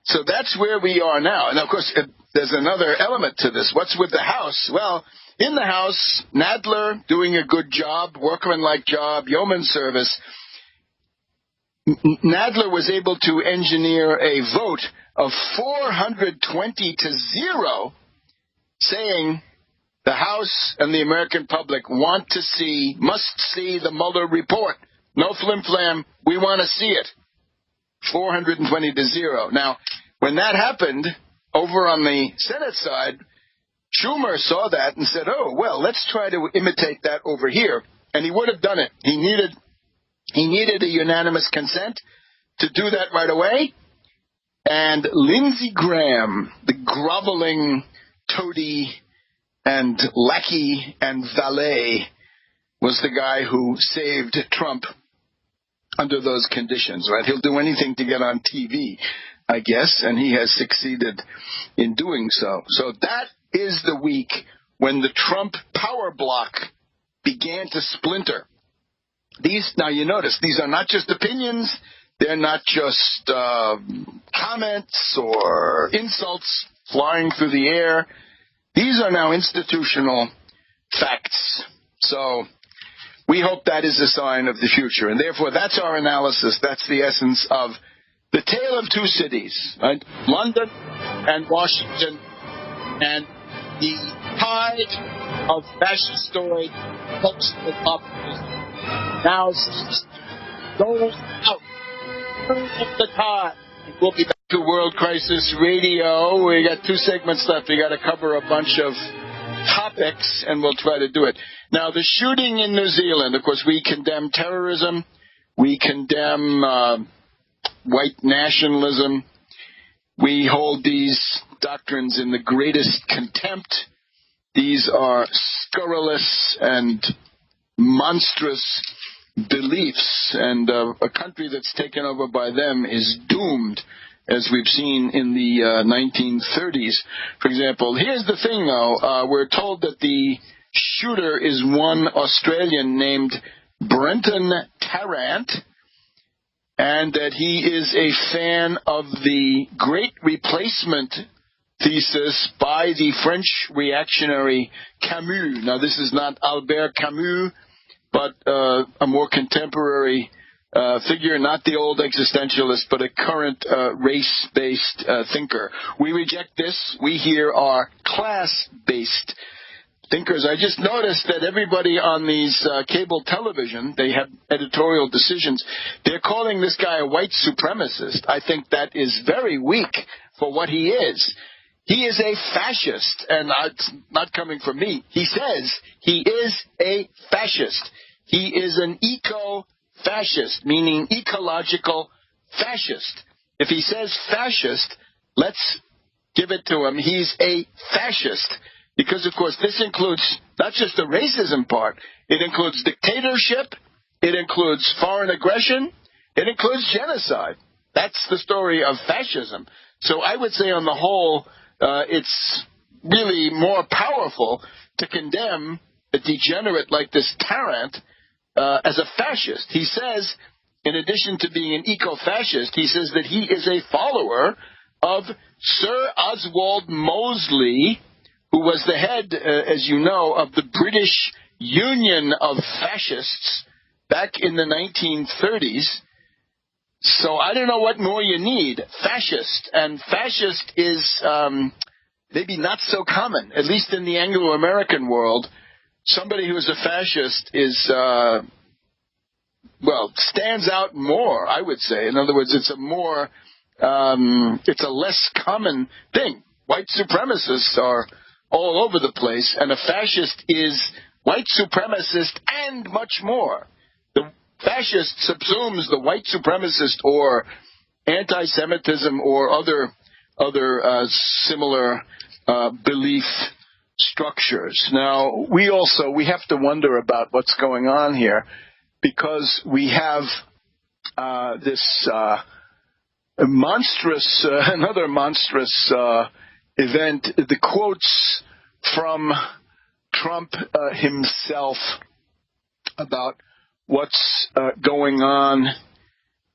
So that's where we are now. And of course, there's another element to this. What's with the House? Well, in the House, Nadler doing a good job, workman-like job, yeoman service. Nadler was able to engineer a vote of 420 to 0, saying the House and the American public must see the Mueller report. No flim-flam, we want to see it. 420 to 0. Now, when that happened, over on the Senate side, Schumer saw that and said, oh, well, let's try to imitate that over here. And he would have done it. He needed a unanimous consent to do that right away. And Lindsey Graham, the groveling toady and lackey and valet, was the guy who saved Trump under those conditions, right? He'll do anything to get on TV, I guess, and he has succeeded in doing so. So that is the week when the Trump power block began to splinter. Now you notice, these are not just opinions, they're not just comments or insults flying through the air. These are now institutional facts. So we hope that is a sign of the future. And therefore, that's our analysis. That's the essence of the tale of two cities, right? London and Washington, and the tide of fascistoid cultural populism now seems to go out. The tide. We'll be back to World Crisis Radio. We got 2 segments left. We got to cover a bunch of topics, and we'll try to do it. Now, the shooting in New Zealand, of course, we condemn terrorism. We condemn white nationalism. We hold these doctrines in the greatest contempt. These are scurrilous and monstrous beliefs, and a country that's taken over by them is doomed, as we've seen in the 1930s. For example, here's the thing, though. We're told that the shooter is one Australian named Brenton Tarrant, and that he is a fan of the Great Replacement thesis by the French reactionary Camus. Now, this is not Albert Camus, but a more contemporary figure, not the old existentialist, but a current race-based thinker. We reject this. We here are class-based thinkers. I just noticed that everybody on these cable television, they have editorial decisions. They're calling this guy a white supremacist. I think that is very weak for what he is. He is a fascist, and it's not coming from me. He says he is a fascist. He is an eco-fascist, meaning ecological fascist. If he says fascist, let's give it to him. He's a fascist. Because, of course, this includes not just the racism part. It includes dictatorship. It includes foreign aggression. It includes genocide. That's the story of fascism. So I would say on the whole, it's really more powerful to condemn a degenerate like this Tarrant as a fascist. He says, in addition to being an eco-fascist, he says that he is a follower of Sir Oswald Mosley, who was the head, as you know, of the British Union of Fascists back in the 1930s. So I don't know what more you need. Fascist. And fascist is maybe not so common, at least in the Anglo-American world. Somebody who is a fascist is, stands out more, I would say. In other words, it's a less common thing. White supremacists are all over the place, and a fascist is white supremacist and much more. The fascist subsumes the white supremacist or anti-Semitism or other similar belief structures. Now, we have to wonder about what's going on here, because we have this another monstrous event, the quotes from Trump himself about what's going on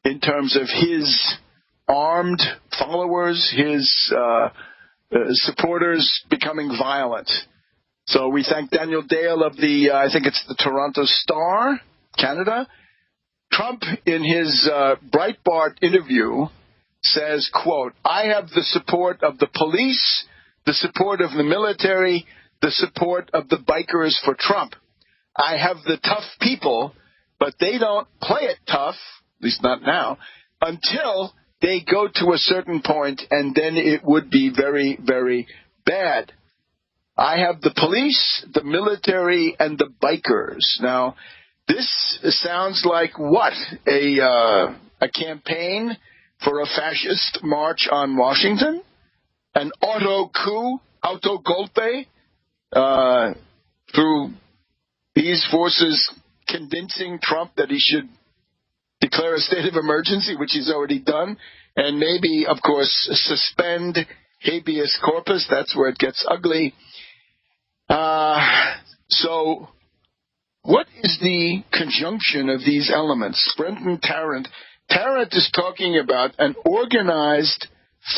in terms of his armed followers, his supporters becoming violent. So we thank Daniel Dale of I think it's the Toronto Star, Canada. Trump, in his Breitbart interview, says, quote, "I have the support of the police, the support of the military, the support of the bikers for Trump. I have the tough people, but they don't play it tough, at least not now, until they go to a certain point, and then it would be very, very bad. I have the police, the military, and the bikers." Now, this sounds like what? A campaign for a fascist march on Washington? An auto coup, auto golpe, through these forces convincing Trump that he should declare a state of emergency, which he's already done, and maybe, of course, suspend habeas corpus. That's where it gets ugly. So what is the conjunction of these elements? Brenton Tarrant is talking about an organized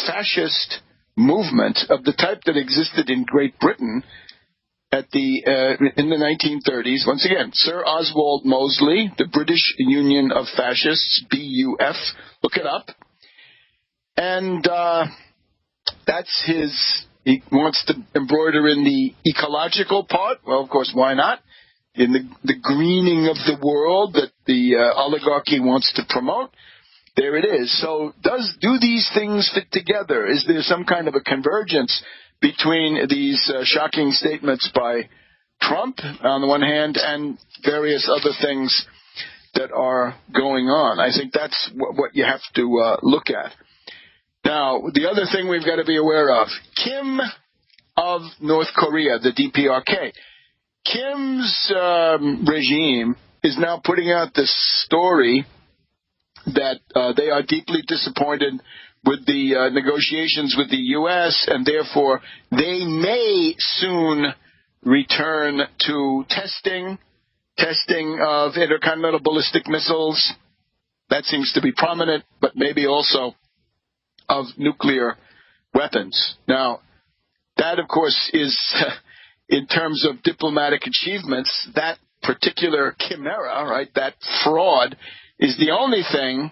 fascist movement of the type that existed in Great Britain in the 1930s. Once again, Sir Oswald Mosley, the British Union of Fascists, BUF. Look it up. And that's he wants to embroider in the ecological part. Well, of course, why not? In the greening of the world that the oligarchy wants to promote. There it is. So do these things fit together? Is there some kind of a convergence between these shocking statements by Trump on the one hand and various other things that are going on? I think that's what you have to look at. Now, the other thing we've got to be aware of, Kim of North Korea, the DPRK. Kim's regime is now putting out this story that they are deeply disappointed with the negotiations with the U.S., and therefore they may soon return to testing of intercontinental ballistic missiles. That seems to be prominent, but maybe also of nuclear weapons. Now, That, of course, is, in terms of diplomatic achievements, that particular chimera, right, that fraud, is the only thing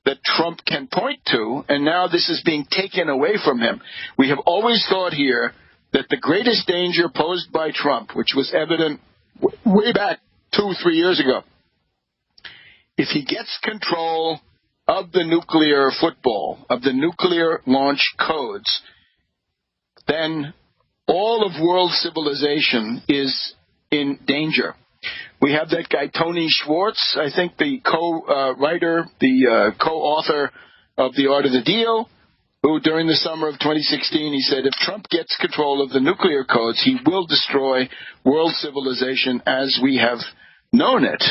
that Trump can point to, and now this is being taken away from him. We have always thought here that the greatest danger posed by Trump, which was evident way back 2-3 years ago, if he gets control of the nuclear football, of the nuclear launch codes, then all of world civilization is in danger. We have that guy, Tony Schwartz, I think the co-writer, the co-author of The Art of the Deal, who during the summer of 2016, he said if Trump gets control of the nuclear codes, he will destroy world civilization as we have known it.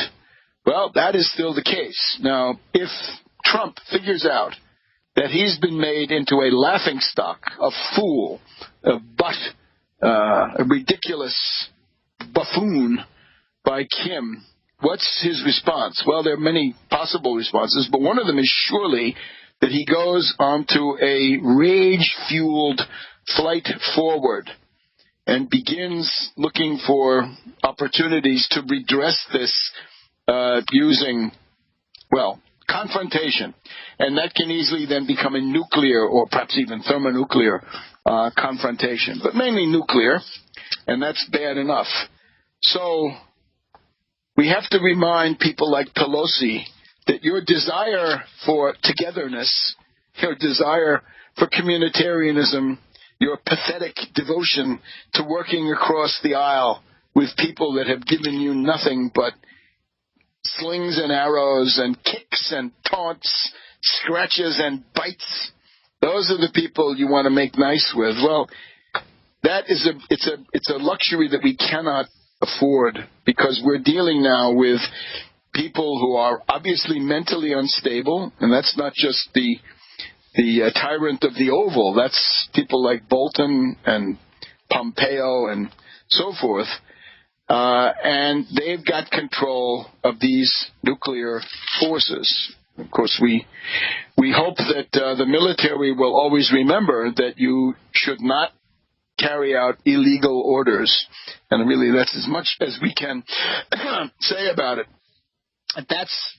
Well, that is still the case. Now, if Trump figures out that he's been made into a laughingstock, a fool, a butt, a ridiculous buffoon by Kim, what's his response? Well, there are many possible responses, but one of them is surely that he goes onto a rage-fueled flight forward and begins looking for opportunities to redress this using, well, confrontation. And that can easily then become a nuclear or perhaps even thermonuclear confrontation, but mainly nuclear, and that's bad enough. So we have to remind people like Pelosi that your desire for togetherness, your desire for communitarianism, your pathetic devotion to working across the aisle with people that have given you nothing but slings and arrows and kicks and taunts, scratches and bites, those are the people you want to make nice with. Well, that is it's a luxury that we cannot afford, because we're dealing now with people who are obviously mentally unstable, and that's not just the tyrant of the Oval. That's people like Bolton and Pompeo and so forth. And they've got control of these nuclear forces. Of course, we hope that the military will always remember that you should not carry out illegal orders. And really, that's as much as we can say about it. That's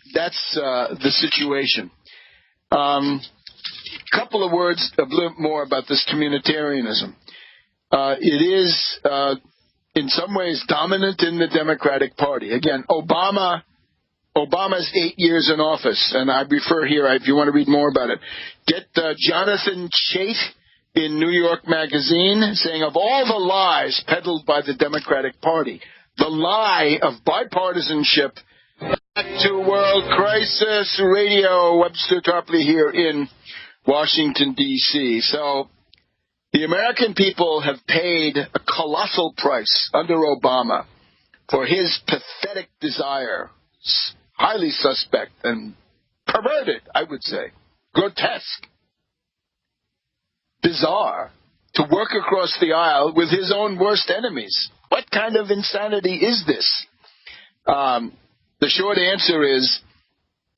the situation. Couple of words, a little more about this communitarianism. It is, in some ways, dominant in the Democratic Party. Again, Obama's 8 years in office, and I refer here, if you want to read more about it, get Jonathan Chait in New York Magazine saying of all the lies peddled by the Democratic Party, the lie of bipartisanship to World Crisis Radio, Webster Tarpley here in Washington, D.C. So the American people have paid a colossal price under Obama for his pathetic desire, highly suspect and perverted, I would say, grotesque, bizarre, to work across the aisle with his own worst enemies. What kind of insanity is this? The short answer is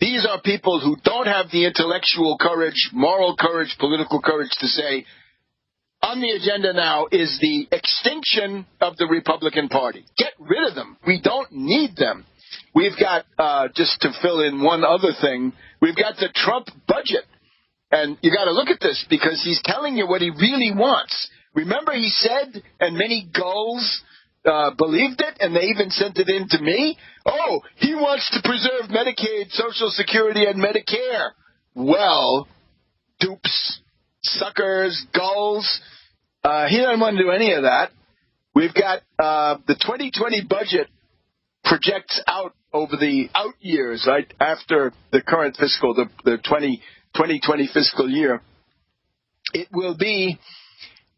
these are people who don't have the intellectual courage, moral courage, political courage to say, on the agenda now is the extinction of the Republican Party. Get rid of them. We don't need them. We've got, just to fill in one other thing, we've got the Trump budget. And you got to look at this because he's telling you what he really wants. Remember he said, and many gulls believed it, and they even sent it in to me, oh, he wants to preserve Medicaid, Social Security, and Medicare. Well, dupes, suckers, gulls, he doesn't want to do any of that. We've got the 2020 budget projects out over the out years, right, after the current fiscal, the 2020 fiscal year. It will be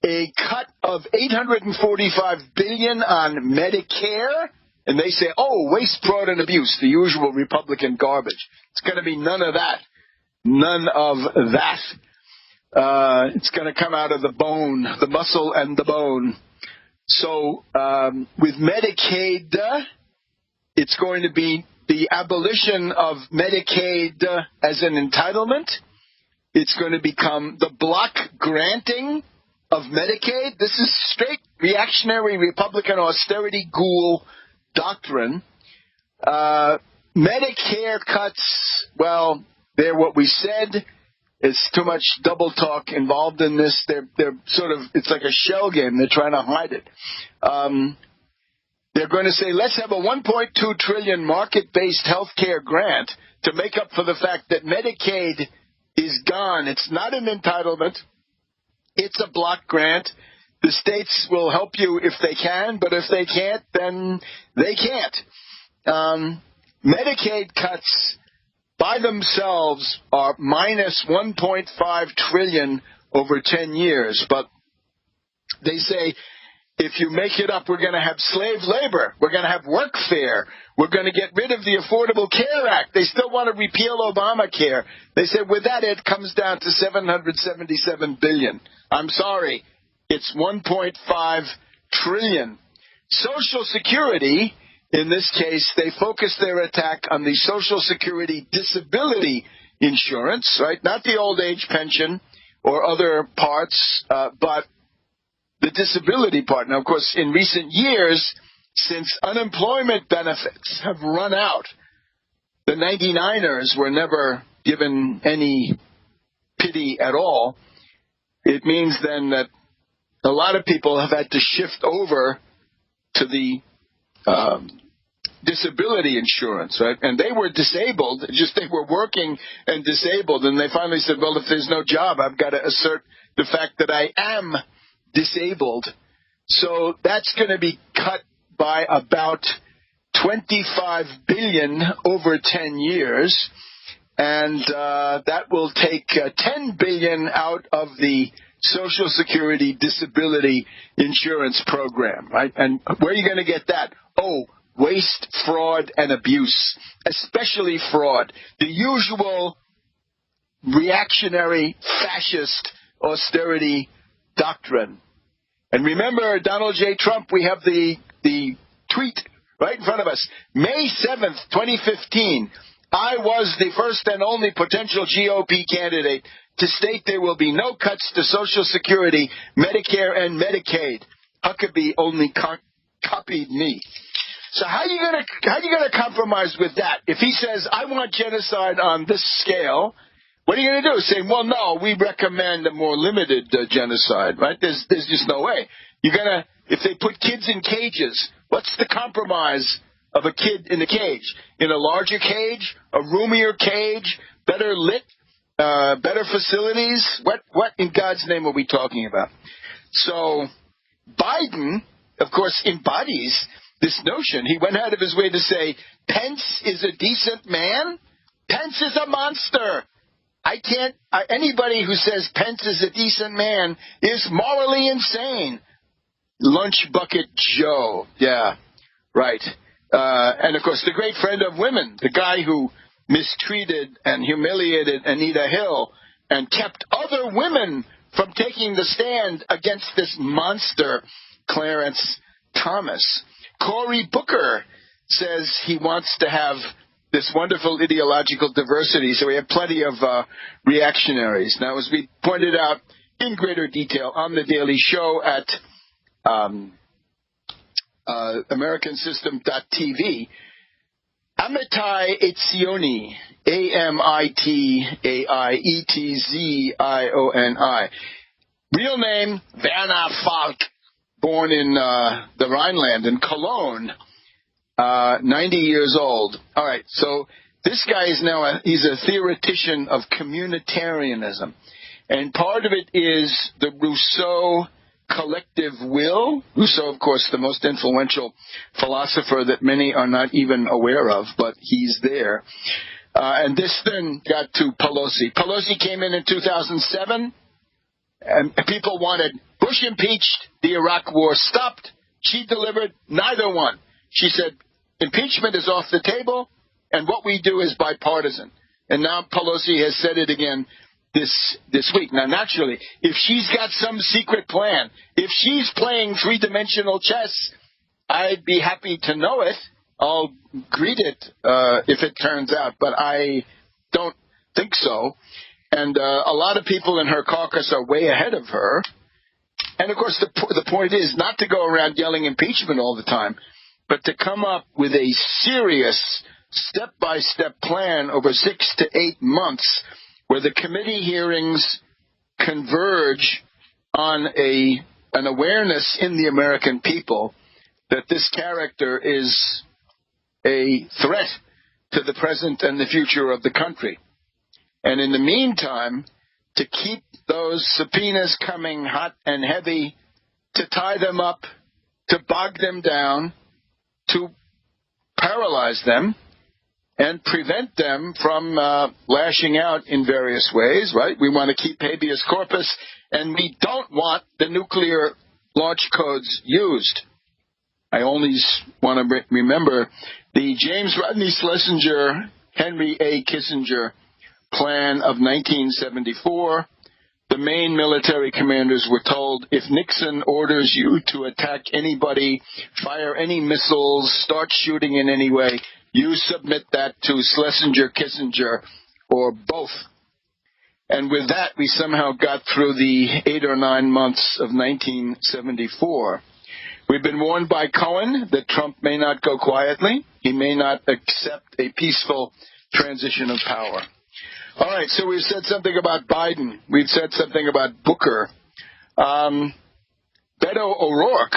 a cut of $845 billion on Medicare, and they say, oh, waste, fraud, and abuse, the usual Republican garbage. It's going to be none of that. None of that. It's going to come out of the bone, the muscle and the bone. So with Medicaid, it's going to be the abolition of Medicaid as an entitlement. It's going to become the block granting of Medicaid. This is straight reactionary Republican austerity ghoul doctrine. Medicare cuts, well, they're what we said. It's too much double talk involved in this. They're sort of, it's like a shell game. They're trying to hide it. They're going to say, let's have a $1.2 trillion market-based health care grant to make up for the fact that Medicaid is gone. It's not an entitlement. It's a block grant. The states will help you if they can, but if they can't, then they can't. Medicaid cuts by themselves are minus $1.5 trillion over 10 years. But they say, if you make it up, we're going to have slave labor. We're going to have workfare. We're going to get rid of the Affordable Care Act. They still want to repeal Obamacare. They said with that, it comes down to $777 billion. I'm sorry. It's $1.5 trillion. Social Security, in this case, they focus their attack on the Social Security disability insurance, right? Not the old age pension or other parts, but the disability part. Now, of course, in recent years, since unemployment benefits have run out, the 99ers were never given any pity at all. It means then that a lot of people have had to shift over to the disability insurance, right? And they were disabled, just they were working and disabled, and they finally said, well, if there's no job, I've got to assert the fact that I am disabled. So that's going to be cut by about $25 billion over 10 years, and that will take $10 billion out of the Social Security disability insurance program, right? And where are you going to get that? Oh, waste, fraud, and abuse, especially fraud. The usual reactionary, fascist austerity doctrine. And remember, Donald J. Trump, we have the tweet right in front of us. May 7th, 2015, I was the first and only potential GOP candidate to state there will be no cuts to Social Security, Medicare, and Medicaid. Huckabee only copied me. So how are you going to compromise with that? If he says, I want genocide on this scale, what are you going to do? Say, well, no, we recommend a more limited genocide, right? There's just no way. You're going to, if they put kids in cages, what's the compromise of a kid in a cage? In a larger cage, a roomier cage, better lit, better facilities? What in God's name are we talking about? So Biden, of course, embodies this notion. He went out of his way to say, Pence is a decent man? Pence is a monster. Anybody who says Pence is a decent man is morally insane. Lunch Bucket Joe. Yeah, right. And, of course, the great friend of women, the guy who mistreated and humiliated Anita Hill and kept other women from taking the stand against this monster, Clarence Thomas. Cory Booker says he wants to have this wonderful ideological diversity, so we have plenty of reactionaries. Now, as we pointed out in greater detail on The Daily Show at AmericanSystem.tv, Amitai Etzioni, Amitai, real name, Werner Falk, born in the Rhineland, in Cologne, 90 years old. All right, so this guy is now he's a theoretician of communitarianism. And part of it is the Rousseau collective will. Rousseau, of course, the most influential philosopher that many are not even aware of, but he's there. And this then got to Pelosi. Pelosi came in 2007, and people wanted Bush impeached, the Iraq war stopped. She delivered neither one. She said, impeachment is off the table, and what we do is bipartisan. And now Pelosi has said it again this week. Now, naturally, if she's got some secret plan, if she's playing three-dimensional chess, I'd be happy to know it. I'll greet it if it turns out, but I don't think so. And a lot of people in her caucus are way ahead of her. And, of course, the point is not to go around yelling impeachment all the time, but to come up with a serious step-by-step plan over 6 to 8 months where the committee hearings converge on an awareness in the American people that this character is a threat to the present and the future of the country. And in the meantime, to keep those subpoenas coming hot and heavy, to tie them up, to bog them down, to paralyze them, and prevent them from lashing out in various ways, right? We want to keep habeas corpus, and we don't want the nuclear launch codes used. I only want to remember the James Rodney Schlesinger, Henry A. Kissinger plan of 1974. The main military commanders were told, if Nixon orders you to attack anybody, fire any missiles, start shooting in any way, you submit that to Schlesinger, Kissinger, or both. And with that, we somehow got through the 8 or 9 months of 1974. We've been warned by Cohen that Trump may not go quietly. He may not accept a peaceful transition of power. All right, so we've said something about Biden. We've said something about Booker. Beto O'Rourke.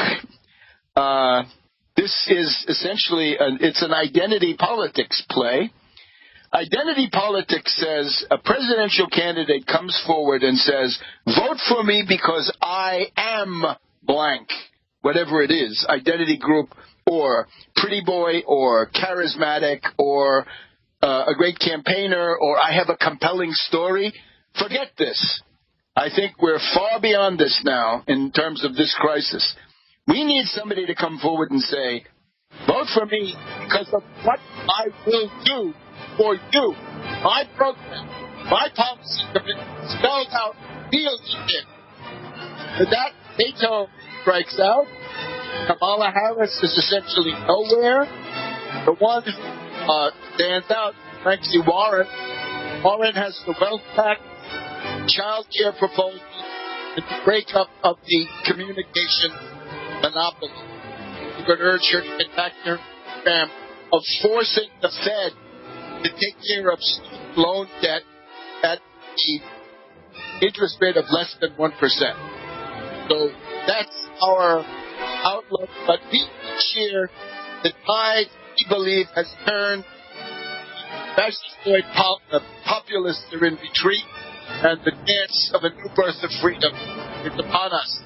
This is essentially it's an identity politics play. Identity politics says a presidential candidate comes forward and says, vote for me because I am blank, whatever it is, identity group or pretty boy or charismatic or a great campaigner, or I have a compelling story. Forget this. I think we're far beyond this now in terms of this crisis. We need somebody to come forward and say, vote for me because of what I will do for you. My program, my policy commitment spelled out clearly in. With that, veto strikes out. Kamala Harris is essentially nowhere. The one who stands out, Francie Warren. Warren has the wealth tax, child care proposal, and the breakup of the communication monopoly. You could urge her to get back to her program of forcing the Fed to take care of student loan debt at the interest rate of less than 1%. So that's our outlook. But we cheer the tide we believe has turned. The populists are in retreat, and the dance of a new birth of freedom is upon us.